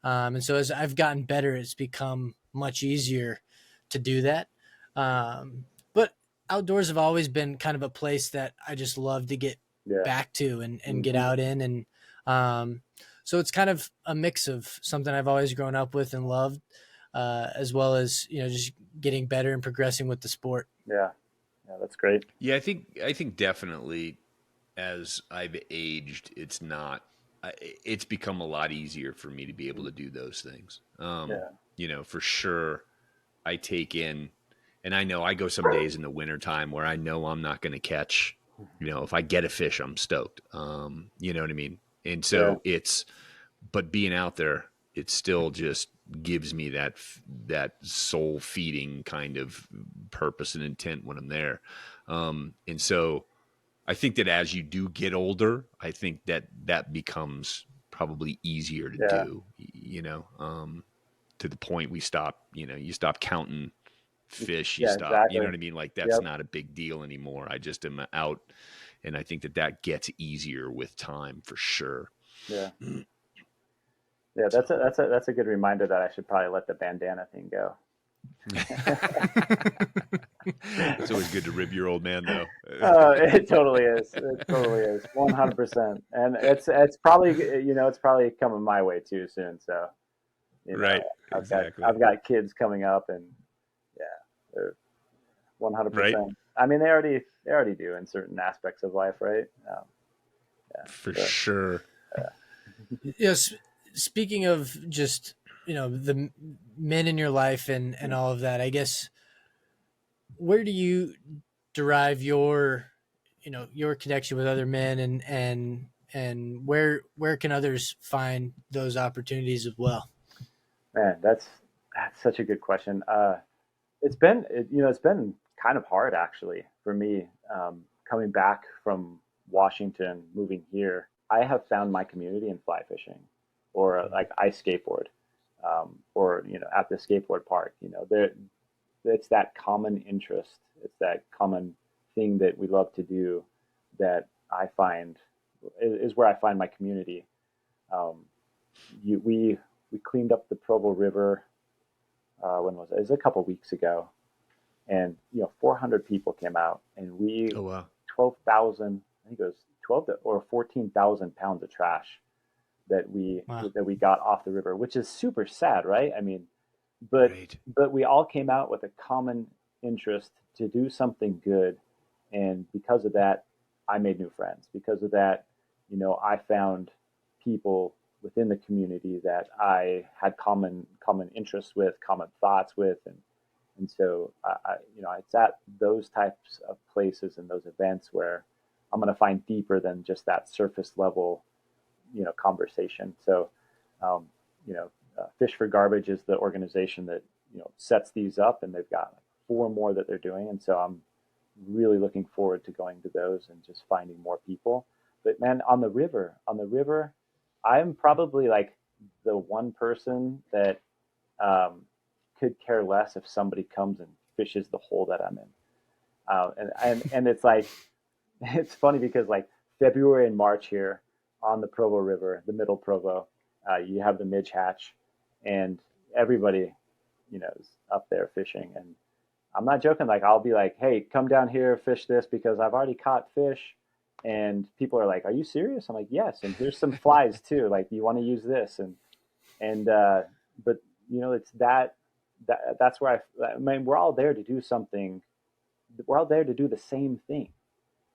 E: And so as I've gotten better, it's become much easier to do that. But outdoors have always been kind of a place that I just love to get back to and get out in. And so it's kind of a mix of something I've always grown up with and loved, as well as, just getting better and progressing with the sport.
B: Yeah, that's great.
C: Yeah, I think definitely as I've aged, it's become a lot easier for me to be able to do those things. For sure, I take in, and I know I go some days in the wintertime where I know I'm not going to catch, if I get a fish, I'm stoked. You know what I mean? And so but being out there, it still just gives me that soul feeding kind of purpose and intent when I'm there. And so I think that as you do get older, I think that becomes probably easier to do, to the point you stop counting fish, you stop, exactly. You know what I mean? Like that's not a big deal anymore. I just am out, and I think that gets easier with time for sure.
B: Yeah. Yeah, that's a good reminder that I should probably let the bandana thing go.
C: It's always good to rib your old man, though.
B: It totally is. It totally is. 100%. And it's probably coming my way too soon. So,
C: right. Exactly.
B: I've got kids coming up, and they're 100%.
C: Right.
B: I mean, they already do in certain aspects of life, right?
C: For sure.
E: Yes. Speaking of just, the men in your life and all of that, I guess where do you derive your connection with other men, and where can others find those opportunities as well?
B: Man, that's such a good question. It's been kind of hard actually for me, coming back from Washington, moving here. I have found my community in fly fishing, or like ice skateboard, or at the skateboard park. It's that common interest. It's that common thing that we love to do that I find is where I find my community. We cleaned up the Provo River. When was it? It was a couple weeks ago, and 400 people came out, and we 12,000. I think it was 12 or 14,000 pounds of trash that we got off the river, which is super sad, right? I mean, but we all came out with a common interest to do something good, and because of that, I made new friends. Because of that, I found people within the community that I had common interests with, common thoughts with, and so it's at those types of places and those events where I'm going to find deeper than just that surface level, conversation. So, Fish for Garbage is the organization that sets these up, and they've got 4 more that they're doing, and so I'm really looking forward to going to those and just finding more people. But man, on the river, I'm probably like the one person that could care less if somebody comes and fishes the hole that I'm in. And it's like, it's funny because like February and March here on the Provo River, the middle Provo, you have the midge hatch, and everybody, is up there fishing. And I'm not joking. Like, I'll be like, hey, come down here, fish this, because I've already caught fish. And people are like, are you serious? I'm like, yes. And here's some flies too. Like, do you want to use this? But it's that's where I mean, we're all there to do something. We're all there to do the same thing.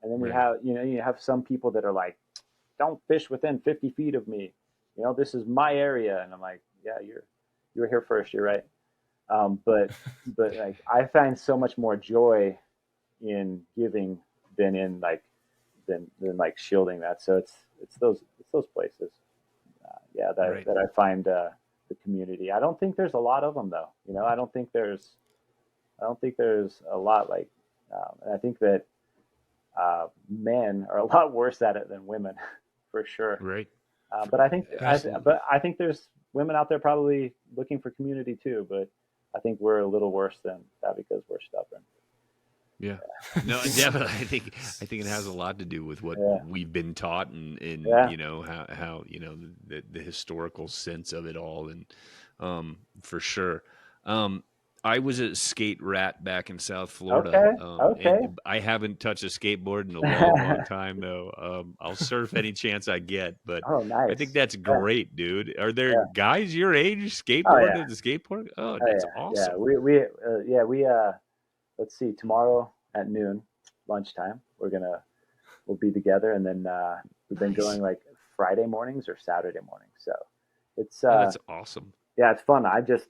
B: And then we have, you have some people that are like, don't fish within 50 feet of me. This is my area. And I'm like, yeah, you're here first. You're right. But like, I find so much more joy in giving than in than shielding that. So it's those places, that I find the community. I don't think there's a lot of them though. I don't think there's a lot like, and I think that men are a lot worse at it than women, for sure.
C: Right.
B: But I think there's women out there probably looking for community too. But I think we're a little worse than that because we're stubborn.
C: Yeah. No, definitely. I think it has a lot to do with what we've been taught and how the historical sense of it all, and for sure. I was a skate rat back in South Florida. Okay. I haven't touched a skateboard in a long time though. I'll surf any chance I get, but
B: nice.
C: I think that's great, dude. Are there guys your age skateboarding at the skate park? Oh, that's awesome.
B: Yeah, we let's see, tomorrow at noon, lunchtime, we'll be together, and then we've been going like Friday mornings or Saturday mornings. So it's
C: that's awesome.
B: Yeah, it's fun. I just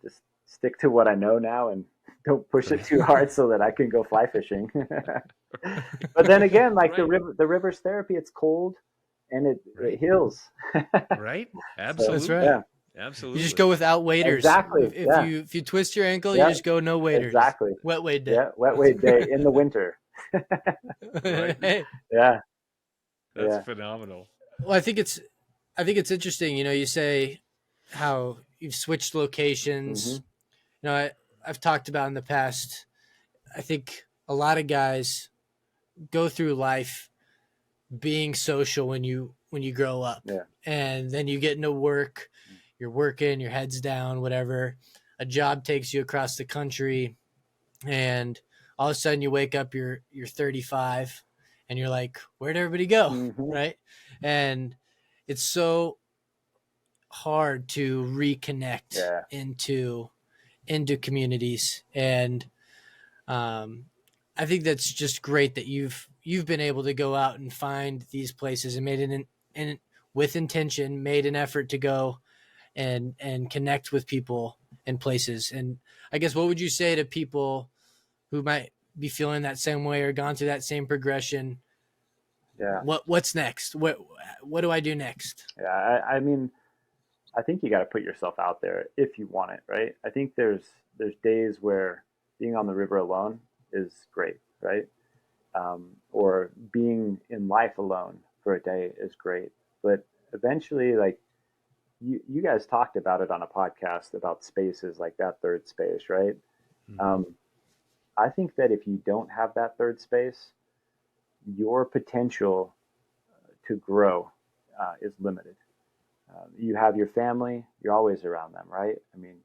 B: just stick to what I know now and don't push it too hard so that I can go fly fishing. But then again, like the river's therapy, it's cold and it heals.
C: Right? Absolutely.
E: That's right.
B: Yeah.
C: Absolutely.
E: You just go without waders.
B: Exactly.
E: If you twist your ankle, you just go no waders.
B: Exactly.
E: Wet wade day.
B: Yeah, wet wade day in the winter.
E: Hey.
B: Yeah.
C: That's phenomenal.
E: Well, I think it's interesting. You say how you've switched locations.
B: Mm-hmm.
E: I've talked about in the past. I think a lot of guys go through life being social when you grow up, and then you get into work. You're working, your head's down, whatever. A job takes you across the country, and all of a sudden you wake up, you're 35, and you're like, where'd everybody go?
B: Mm-hmm.
E: Right? And it's so hard to reconnect into communities. And I think that's just great that you've been able to go out and find these places and made with intention, made an effort to go and connect with people and places. And I guess, what would you say to people who might be feeling that same way or gone through that same progression.
B: Yeah.
E: What's next? What do I do next?
B: Yeah. I mean, I think you got to put yourself out there if you want it, right? I think there's days where being on the river alone is great, right? Or being in life alone for a day is great. But eventually, like you guys talked about it on a podcast about spaces, like that third space, right? Mm-hmm. I think that if you don't have that third space, your potential to grow is limited. You have your family, you're always around them, right? I mean,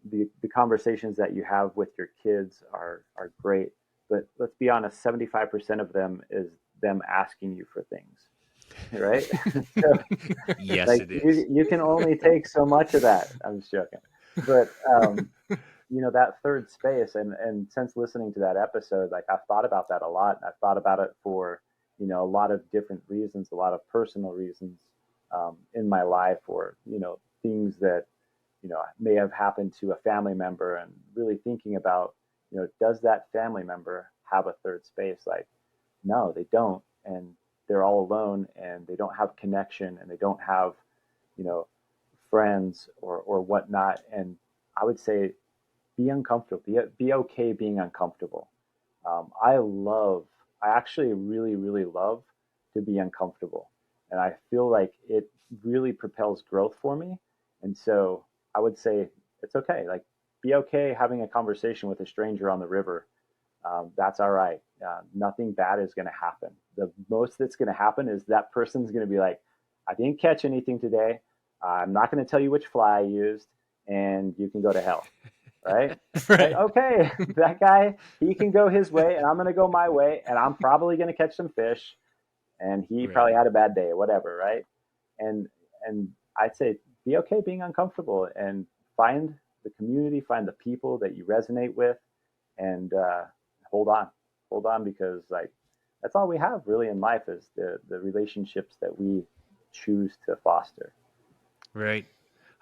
B: the conversations that you have with your kids are great, but let's be honest, 75% of them is them asking you for things, right? So,
C: yes,
B: like,
C: it is.
B: You can only take so much of that. I'm just joking. But, that third space, and since listening to that episode, like I've thought about that a lot. I've thought about it for, a lot of different reasons, a lot of personal reasons in my life, or, things that, may have happened to a family member, and really thinking about, does that family member have a third space? Like, no, they don't. And they're all alone, and they don't have connection, and they don't have, friends or whatnot. And I would say, be uncomfortable, be okay being uncomfortable. I actually really, really love to be uncomfortable. And I feel like it really propels growth for me. And so I would say it's okay. Like, be okay having a conversation with a stranger on the river. That's all right. Nothing bad is going to happen. The most that's going to happen is that person's going to be like, I didn't catch anything today. I'm not going to tell you which fly I used, and you can go to hell. Right?
E: Right.
B: Like, okay, that guy, he can go his way, and I'm going to go my way, and I'm probably going to catch some fish, and he probably had a bad day, whatever, right? And I'd say be okay being uncomfortable, and find the community, find the people that you resonate with, and hold on, because like that's all we have really in life is the relationships that we choose to foster.
C: Right.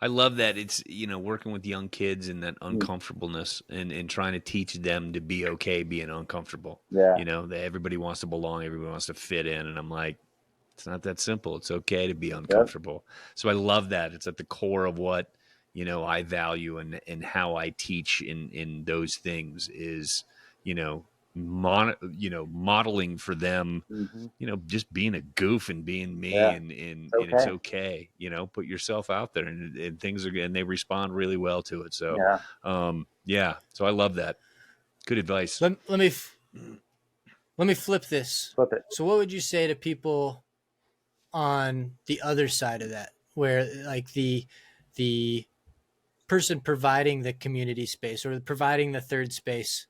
C: I love that. It's, working with young kids and that uncomfortableness and trying to teach them to be okay being uncomfortable.
B: Yeah.
C: That everybody wants to belong, everybody wants to fit in. And I'm like, it's not that simple. It's okay to be uncomfortable. Yep. So I love that. It's at the core of what, I value and how I teach in those things is, modeling for them, just being a goof and being me, and it's okay, put yourself out there, and things and they respond really well to it. So, so I love that. Good advice.
E: Let me flip this.
B: Flip it.
E: So what would you say to people on the other side of that, where like the person providing the community space or providing the third space?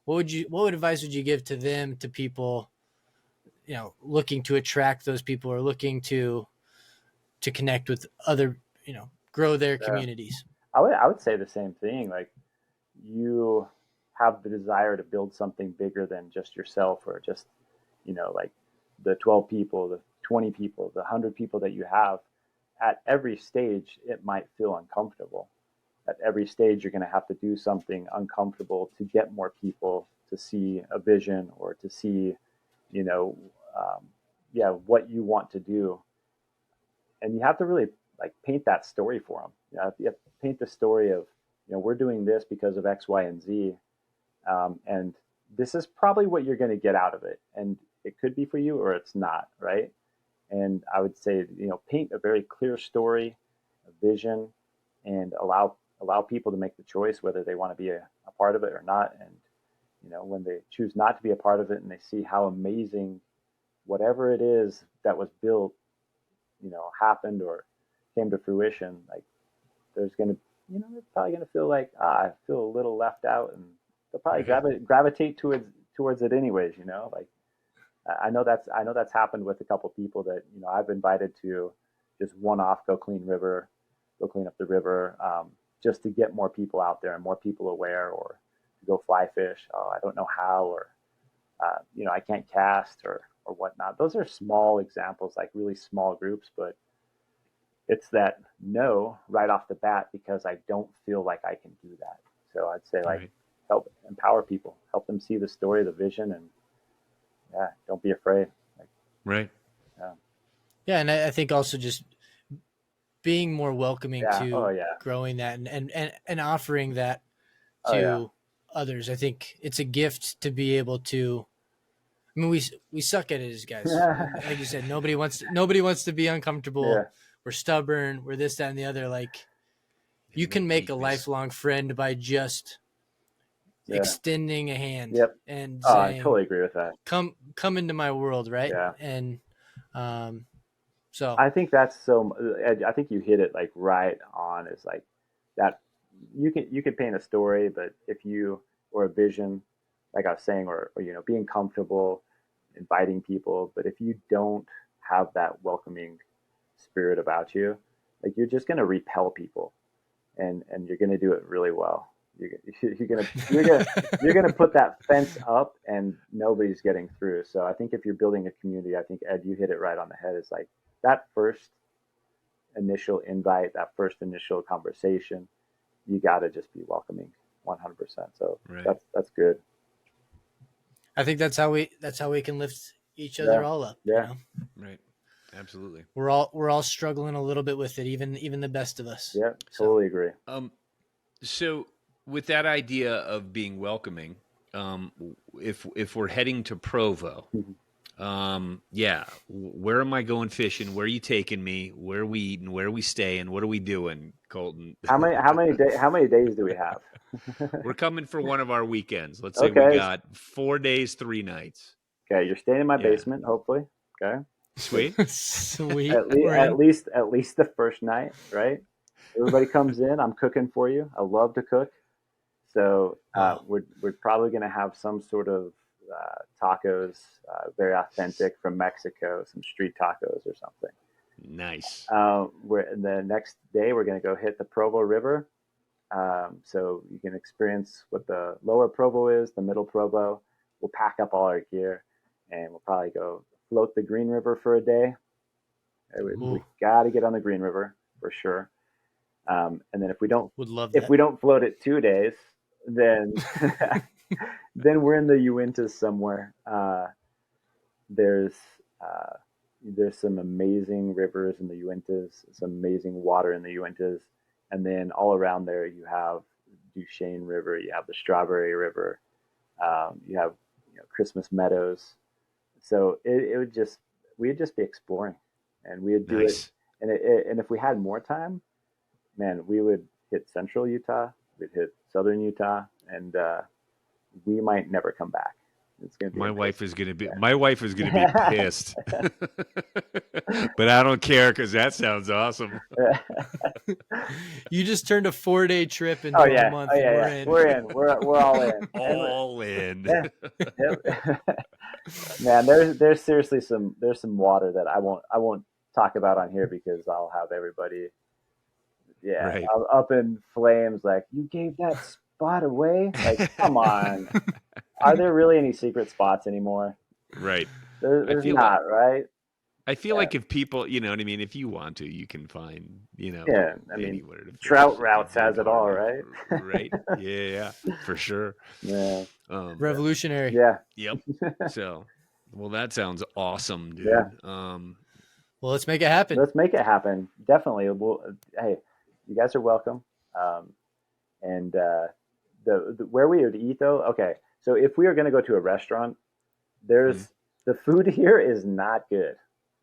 E: What advice would you give to them, to people, looking to attract those people or looking to connect with other, grow their communities?
B: I would say the same thing. Like, you have the desire to build something bigger than just yourself, or just, like the 12 people, the 20 people, the 100 people that you have. At every stage, it might feel uncomfortable. At every stage, you're going to have to do something uncomfortable to get more people to see a vision, or to see, what you want to do. And you have to really like paint that story for them. You have to paint the story of, we're doing this because of X, Y, and Z. And this is probably what you're going to get out of it. And it could be for you, or it's not, right? And I would say, paint a very clear story, a vision, and allow people to make the choice whether they want to be a part of it or not. And, when they choose not to be a part of it, and they see how amazing whatever it is that was built, happened or came to fruition, like there's going to, they're probably going to feel like, I feel a little left out, and they'll probably gravitate towards it anyways, like, I know that's happened with a couple of people that, I've invited to just one-off go clean up the river, just to get more people out there and more people aware, or to go fly fish. Oh, I don't know how, or, I can't cast, or whatnot. Those are small examples, like really small groups, but it's that no right off the bat, because I don't feel like I can do that. So I'd say, like, help empower people, help them see the story, the vision, and don't be afraid. Like,
C: right.
E: Yeah. And I think also just being more welcoming to
B: yeah.
E: growing that and offering that to others. I think it's a gift to be able to, I mean, we suck at it as guys. Like you said, nobody wants to be uncomfortable.
B: Yeah.
E: We're stubborn. We're this, that, and the other. Like, you can make a lifelong friend by just extending a hand and saying,
B: I totally agree with that.
E: Come into my world, right?
B: Yeah.
E: And so
B: I think that's I think you hit it like right on. Is like that you can paint a story, but if you, or a vision, like I was saying, or being comfortable, inviting people, but if you don't have that welcoming spirit about you, like you're just going to repel people, and you're going to do it really well. You're gonna put that fence up, and nobody's getting through. So I think if you're building a community, I think, Ed, you hit it right on the head. It's like that first initial invite, that first initial conversation, you got to just be welcoming 100%. So that's good.
E: I think that's how we can lift each other all up.
B: Yeah.
E: You know?
C: Right. Absolutely.
E: We're all struggling a little bit with it, even the best of us.
B: Yeah, totally agree.
C: So with that idea of being welcoming, if we're heading to Provo, where am I going fishing? Where are you taking me? Where are we eating? Where are we staying? What are we doing, Colten?
B: How many days do we have?
C: We're coming for one of our weekends. Let's say we got 4 days, 3 nights.
B: Okay, you're staying in my basement, hopefully. Okay.
C: Sweet.
E: Sweet.
B: At least the first night, right? Everybody comes in. I'm cooking for you. I love to cook. So we're probably going to have some sort of tacos, very authentic from Mexico, some street tacos or something.
C: Nice.
B: The next day we're going to go hit the Provo River. So you can experience what the lower Provo is, the middle Provo. We'll pack up all our gear, and we'll probably go float the Green River for a day. We got to get on the Green River for sure. And then if we don't float it 2 days, then then we're in the Uintas somewhere. There's some amazing rivers in the Uintas, some amazing water in the Uintas, and then all around there you have Duchesne River, you have the Strawberry River, you have Christmas Meadows. So we'd just be exploring, and we'd do it. And if we had more time, man, we would hit central Utah, we'd hit southern Utah, and we might never come back. It's gonna be
C: my wife is gonna be pissed, but I don't care because that sounds awesome.
E: You just turned a 4-day trip into a month.
B: We're in. We're all in.
C: All in.
B: Man, there's seriously some water that I won't talk about on here because I'll have everybody up in flames. Like, you gave that spot away? Like, come on. Are there really any secret spots anymore?
C: Right.
B: There's not, right?
C: I feel like if people, you know what I mean, if you want to, you can find, anywhere to
B: Trout Routes has it all, right?
C: Right. Yeah, for sure.
B: Yeah.
E: Revolutionary.
B: Yeah.
C: Yep. So, well, that sounds awesome, dude.
B: Yeah.
E: Well, let's make it happen.
B: Let's make it happen. Definitely. Hey, you guys are welcome. And the where we would eat though. Okay. So if we are going to go to a restaurant, the food here is not good.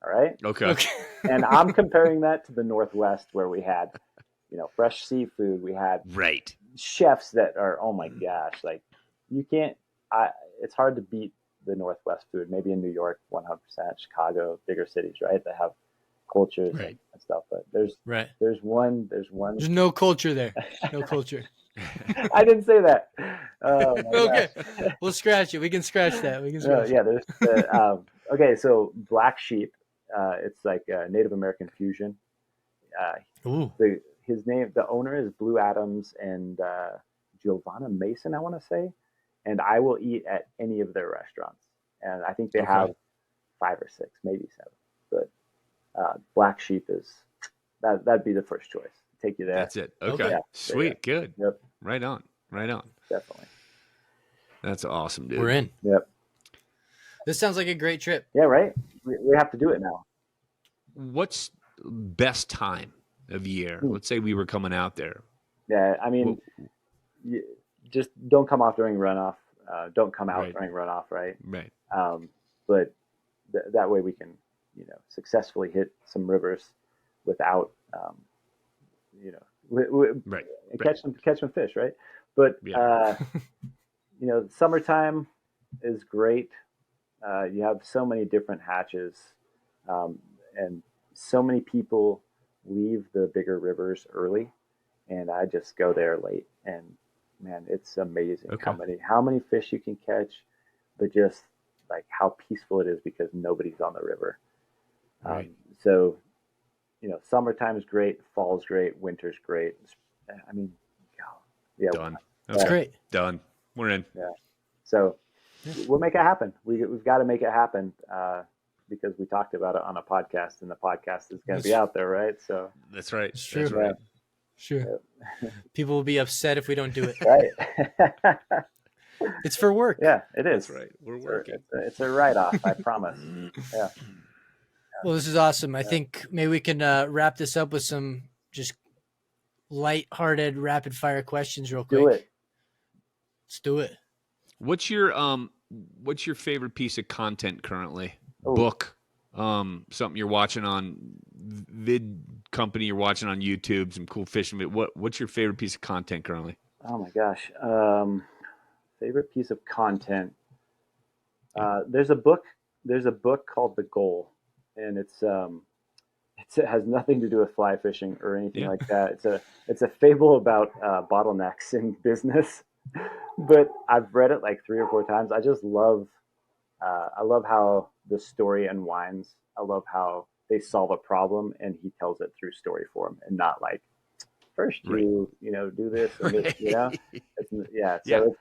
B: All right.
C: Okay.
B: And I'm comparing that to the Northwest where we had, fresh seafood. We had chefs that are, oh my gosh, like you can't, it's hard to beat the Northwest food. Maybe in New York, 100%, Chicago, bigger cities, right? That have cultures and stuff, but there's
E: no culture there. No culture.
B: I didn't say that.
E: Okay. We'll scratch it. We can scratch that.
B: There's okay. So Black Sheep, it's like a Native American fusion. His name, the owner is Blue Adams and Giovanna Mason, I want to say. And I will eat at any of their restaurants. And I think they have 5 or 6, maybe 7. But Black Sheep that'd be the first choice. Take you there.
C: That's it. Okay. Yeah, sweet. Good.
B: Yep.
C: Right on.
B: Definitely.
C: That's awesome, dude.
E: We're in.
B: Yep.
E: This sounds like a great trip.
B: Yeah, right? We have to do it now.
C: What's best time of year? Let's say we were coming out there.
B: Yeah, I mean, just don't come off during runoff. Don't come out during runoff, right?
C: Right.
B: But that way we can, successfully hit some rivers without, catch some fish, right? But summertime is great. You have so many different hatches, and so many people leave the bigger rivers early, and I just go there late. And man, it's amazing how many fish you can catch, but just like how peaceful it is because nobody's on the river.
C: Right.
B: So, summertime is great, fall's great, winter's great. I mean, yeah,
C: done.
E: That's great.
C: Done. We're in.
B: Yeah. So we'll make it happen. We've got to make it happen because we talked about it on a podcast, and the podcast is going to be out there, right? So
C: that's right.
E: It's true.
C: That's right.
E: Sure. People will be upset if we don't do it.
B: Right.
E: It's for work.
B: Yeah, it is.
C: That's right. We're working.
B: It's a write-off, I promise. Yeah.
E: Well, this is awesome. I think maybe we can wrap this up with some just light-hearted, rapid-fire questions real quick.
B: Do it.
E: Let's do it.
C: What's your favorite piece of content currently?
B: Ooh.
C: Book, something you're watching on vid company you're watching on YouTube, some cool fishing. What's your favorite piece of content currently?
B: Oh my gosh. Favorite piece of content. There's a book called The Goal, and it has nothing to do with fly fishing or anything like that. It's a fable about bottlenecks in business, but I've read it like 3 or 4 times. I just love how the story unwinds. I love how they solve a problem and he tells it through story form and not like first do this and this,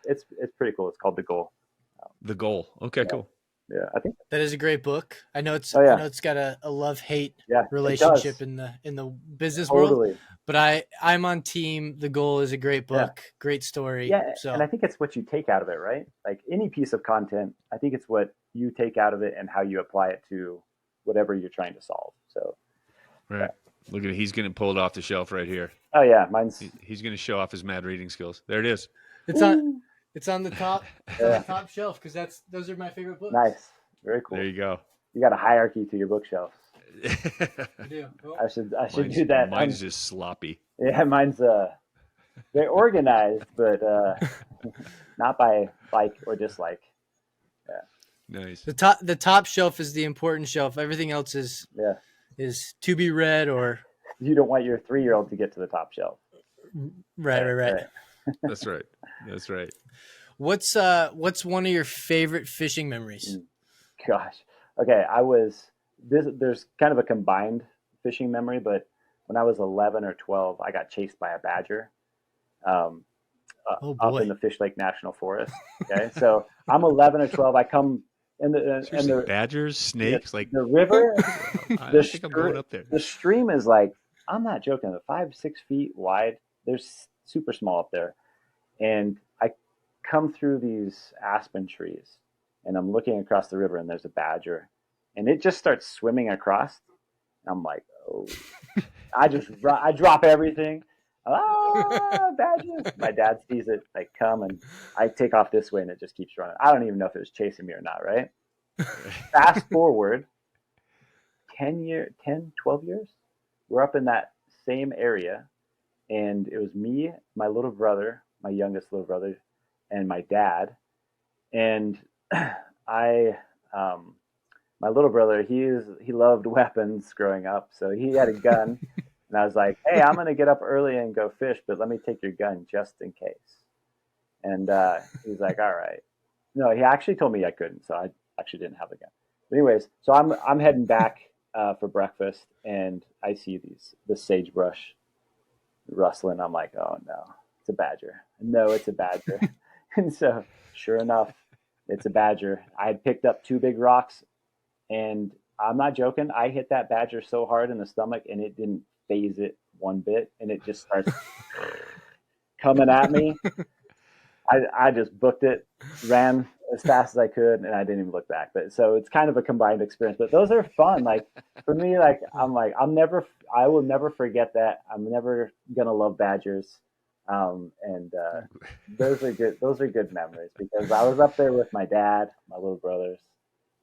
B: It's pretty cool. It's called The Goal.
C: The Goal. Okay, cool.
B: Yeah, I think
E: that is a great book. I know it's got a love-hate relationship in the business world. But I'm on team. The Goal is a great book, great story.
B: Yeah,
E: so.
B: And I think it's what you take out of it, right? Like any piece of content, I think it's what you take out of it and how you apply it to whatever you're trying to solve. So,
C: right. Look at it. He's going to pull it off the shelf right here.
B: Oh yeah,
C: He's going to show off his mad reading skills. There it is.
E: It's on the top. On the top shelf because those are my favorite books.
B: Nice, very cool.
C: There you go.
B: You got a hierarchy to your bookshelf.
E: I do. Oh.
B: I should do that.
C: Mine's just sloppy.
B: Yeah, mine's they're organized, but not by like or dislike. Yeah.
C: Nice.
E: The top shelf is the important shelf. Everything else is to be read or.
B: You don't want your 3-year-old to get to the top shelf.
E: Right.
C: That's right.
E: What's one of your favorite fishing memories?
B: Gosh. Okay, there's kind of a combined fishing memory, but when I was 11 or 12, I got chased by a badger up in the Fish Lake National Forest. Okay, so I'm 11 or 12. I come in the
C: badgers, snakes, like
B: the river.
C: I think I'm going up there.
B: The stream is like, I'm not joking, 5-6 feet wide. They're super small up there, and I come through these aspen trees, and I'm looking across the river, and there's a badger, and it just starts swimming across. I'm like, oh, I drop everything. Badger! My dad sees it like come, and I take off this way, and it just keeps running. I don't even know if it was chasing me or not. Right? Fast forward 10, 12 years, we're up in that same area, and it was me, my little brother, my youngest little brother, and my dad, and my little brother, he loved weapons growing up, so he had a gun, and I was like, hey, I'm gonna get up early and go fish, but let me take your gun just in case. And he's like, all right. No, he actually told me I couldn't, so I actually didn't have a gun. But anyways, so I'm heading back for breakfast, and I see the sagebrush rustling. I'm like, oh no, it's a badger. No, it's a badger. And so sure enough, it's a badger. I had picked up 2 big rocks, and I'm not joking. I hit that badger so hard in the stomach, and it didn't phase it one bit, and it just starts coming at me. I just booked it, ran as fast as I could, and I didn't even look back. But so it's kind of a combined experience. But those are fun. Like for me, like I will never forget that. I'm never gonna love badgers. And those are good. Those are good memories because I was up there with my dad, my little brothers.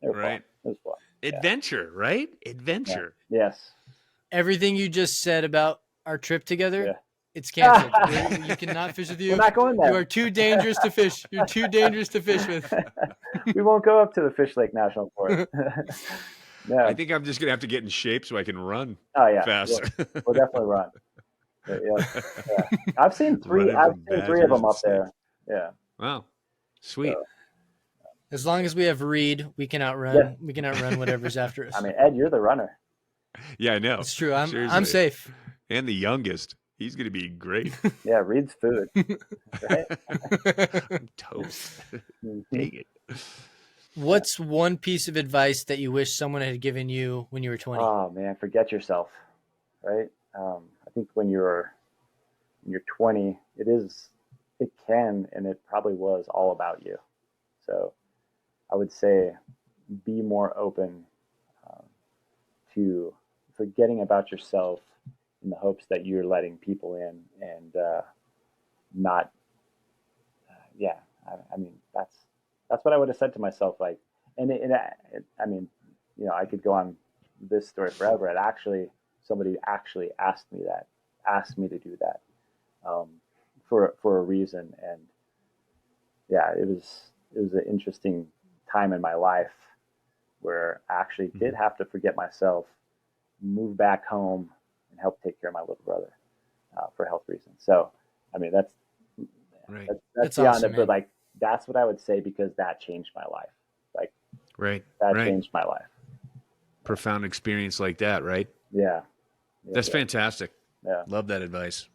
B: They were
C: Right.
B: fun. It was fun.
C: Adventure, right? Adventure.
B: Yeah. Yes.
E: Everything you just said about our trip together,
B: Yeah.
E: it's canceled. You cannot fish with you.
B: We're not going there.
E: You are too dangerous to fish. You're too dangerous to fish with.
B: We won't go up to the Fish Lake National Forest. No.
C: I think I'm just gonna have to get in shape so I can run faster.
B: We'll definitely run. Yeah. I've seen three of them up there. Yeah.
C: Wow. Sweet.
B: So,
E: As long as we have Reid, we can outrun.
B: Yeah.
E: We can outrun whatever's after us.
B: I mean, Ed, you're the runner.
C: Yeah, I know.
E: It's true. I'm
C: Seriously.
E: safe.
C: And the youngest. He's gonna be great.
B: Yeah, Reid's food. Right?
C: I'm toast.
B: Mm-hmm.
C: Take it.
B: What's
E: one piece of advice that you wish someone had given you when you were 20?
B: Oh man, forget yourself. Right? I think when you're 20, it can and it probably was all about you. So I would say be more open to forgetting about yourself in the hopes that you're letting people in and not. I mean, that's what I would have said to myself. Like, I mean, you know, I could go on this story forever. Somebody actually asked me to do that for a reason, and yeah, it was an interesting time in my life where I actually did have to forget myself, move back home, and help take care of my little brother for health reasons. So, I mean, that's
C: Right.
B: that's beyond
E: awesome,
B: it, but
E: man.
B: like that's what I would say because that changed my life. Like
C: Right.
B: that
C: Right.
B: changed my life.
C: Profound experience like that, right?
B: Yeah.
C: That's fantastic.
B: Yeah.
C: Love that advice.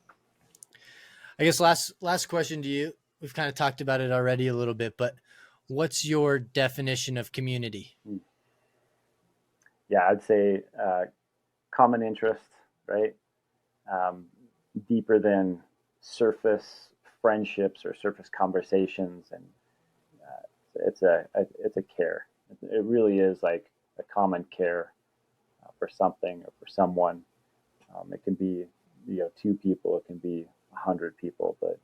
E: I guess last question to you. We've kind of talked about it already a little bit, but what's your definition of community?
B: Yeah, I'd say common interest, right? Deeper than surface friendships or surface conversations, and it's a care. It really is like a common care for something or for someone. It can be two people, it can be 100 people, but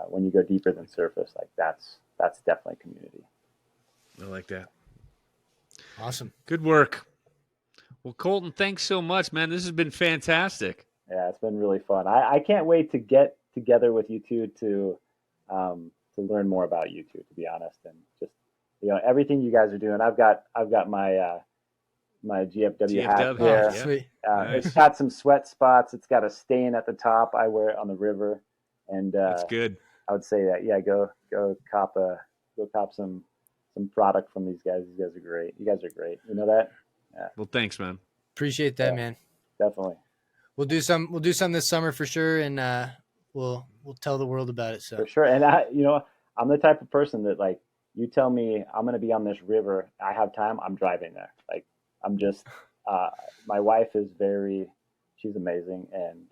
B: when you go deeper than surface, like that's definitely community.
C: I like that.
E: Awesome.
C: Good work. Well, Colten, thanks so much, man. This has been fantastic.
B: Yeah, it's been really fun. I can't wait to get together with you two to learn more about you two, to be honest, and just everything you guys are doing. I've got my my GFW hat here.
E: Oh, sweet.
C: Nice.
B: It's got some sweat spots. It's got a stain at the top. I wear it on the river, and
C: That's good.
B: I would say that go cop some product from these guys. These guys are great. You guys are great. You know that? Yeah.
C: Well, thanks, man.
E: Appreciate that, man.
B: Definitely.
E: We'll do some this summer for sure, and we'll tell the world about it. So
B: For sure. And I'm the type of person that, like, you tell me I'm going to be on this river, I have time, I'm driving there. Like, I'm just my wife is she's amazing and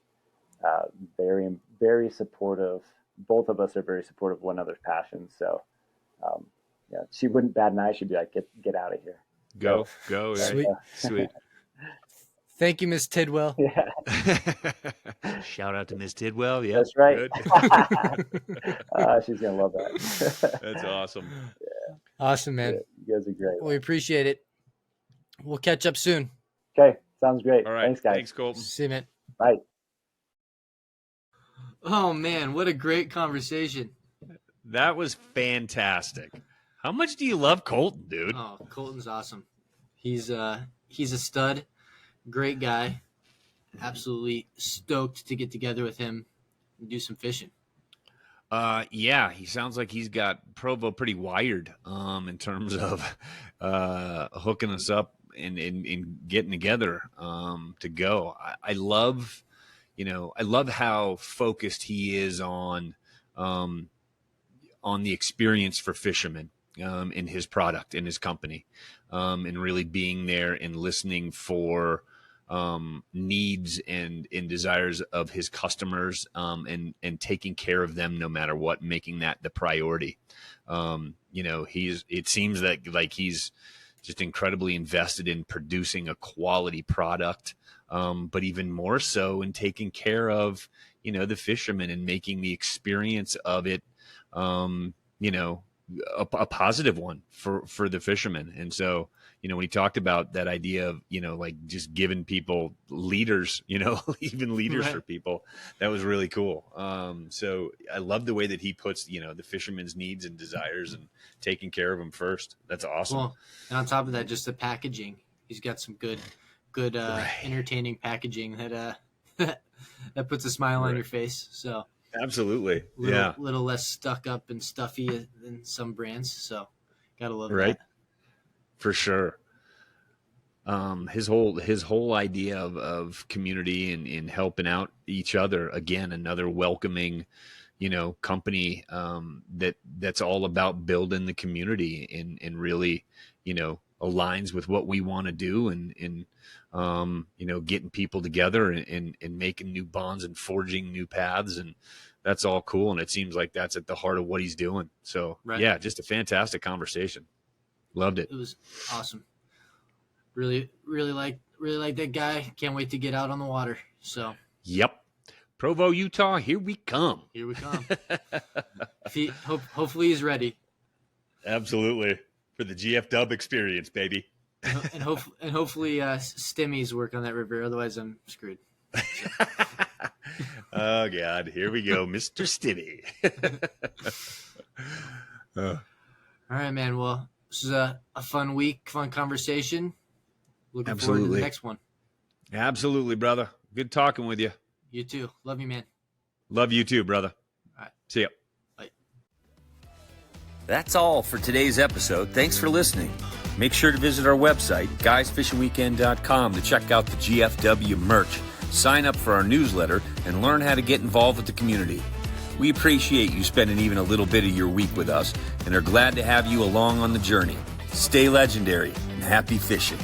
B: very, very supportive. Both of us are very supportive of one another's passions. So she wouldn't bat an eye. She'd be like, get out of here.
C: Go.
E: Sweet.
C: Sweet.
E: Thank you, Miss Tidwell.
B: Yeah,
C: Shout out to Miss Tidwell. Yeah,
B: that's right.
C: Good.
B: She's going to love that.
C: That's awesome.
E: Awesome, man.
B: Yeah, you guys are great.
E: We appreciate it. We'll catch up soon.
B: Okay. Sounds great.
C: All right.
B: Thanks, guys.
C: Thanks, Colten.
E: See you, man.
B: Bye.
A: Oh man, what a great conversation.
C: That was fantastic. How much do you love Colten, dude?
A: Oh, Colten's awesome. He's a stud, great guy. Absolutely stoked to get together with him and do some fishing.
C: Yeah, he sounds like he's got Provo pretty wired in terms of hooking us up and getting together to go. I love how focused he is on the experience for fishermen in his product, in his company, and really being there and listening for needs and desires of his customers, and taking care of them no matter what, making that the priority. It seems that like he's just incredibly invested in producing a quality product, but even more so in taking care of, the fishermen and making the experience of it, a positive one for the fishermen. And so, when he talked about that idea of, like just giving people leaders, even leaders for people, that was really cool. So I love the way that he puts, the fishermen's needs and desires and taking care of them first. That's awesome.
A: Well, and on top of that, just the packaging. He's got some good, entertaining packaging that that puts a smile on your face. So
C: absolutely,
A: little less stuck up and stuffy than some brands. So gotta love that.
C: For sure. His whole idea of community and in helping out each other, again, another welcoming, company, that's all about building the community and really, aligns with what we want to do and getting people together and making new bonds and forging new paths. And that's all cool. And it seems like that's at the heart of what he's doing. So yeah, just a fantastic conversation. Loved it.
A: It was awesome. Really like that guy. Can't wait to get out on the water. So.
C: Yep. Provo, Utah, here we come.
A: Here we come. Hopefully he's ready.
C: Absolutely. For the GF Dub experience, baby.
A: And hopefully Stimmies work on that river. Otherwise, I'm screwed. So.
C: Oh, God. Here we go. Mr. Stimmy.
A: All right, man. Well, this is a fun week, fun conversation. Looking forward to the next one.
C: Absolutely, brother. Good talking with you.
A: You too. Love you, man.
C: Love you too, brother.
A: All right.
C: See ya.
A: Bye.
F: That's all for today's episode. Thanks for listening. Make sure to visit our website, guysfishingweekend.com, to check out the GFW merch, sign up for our newsletter, and learn how to get involved with the community. We appreciate you spending even a little bit of your week with us and are glad to have you along on the journey. Stay legendary and happy fishing.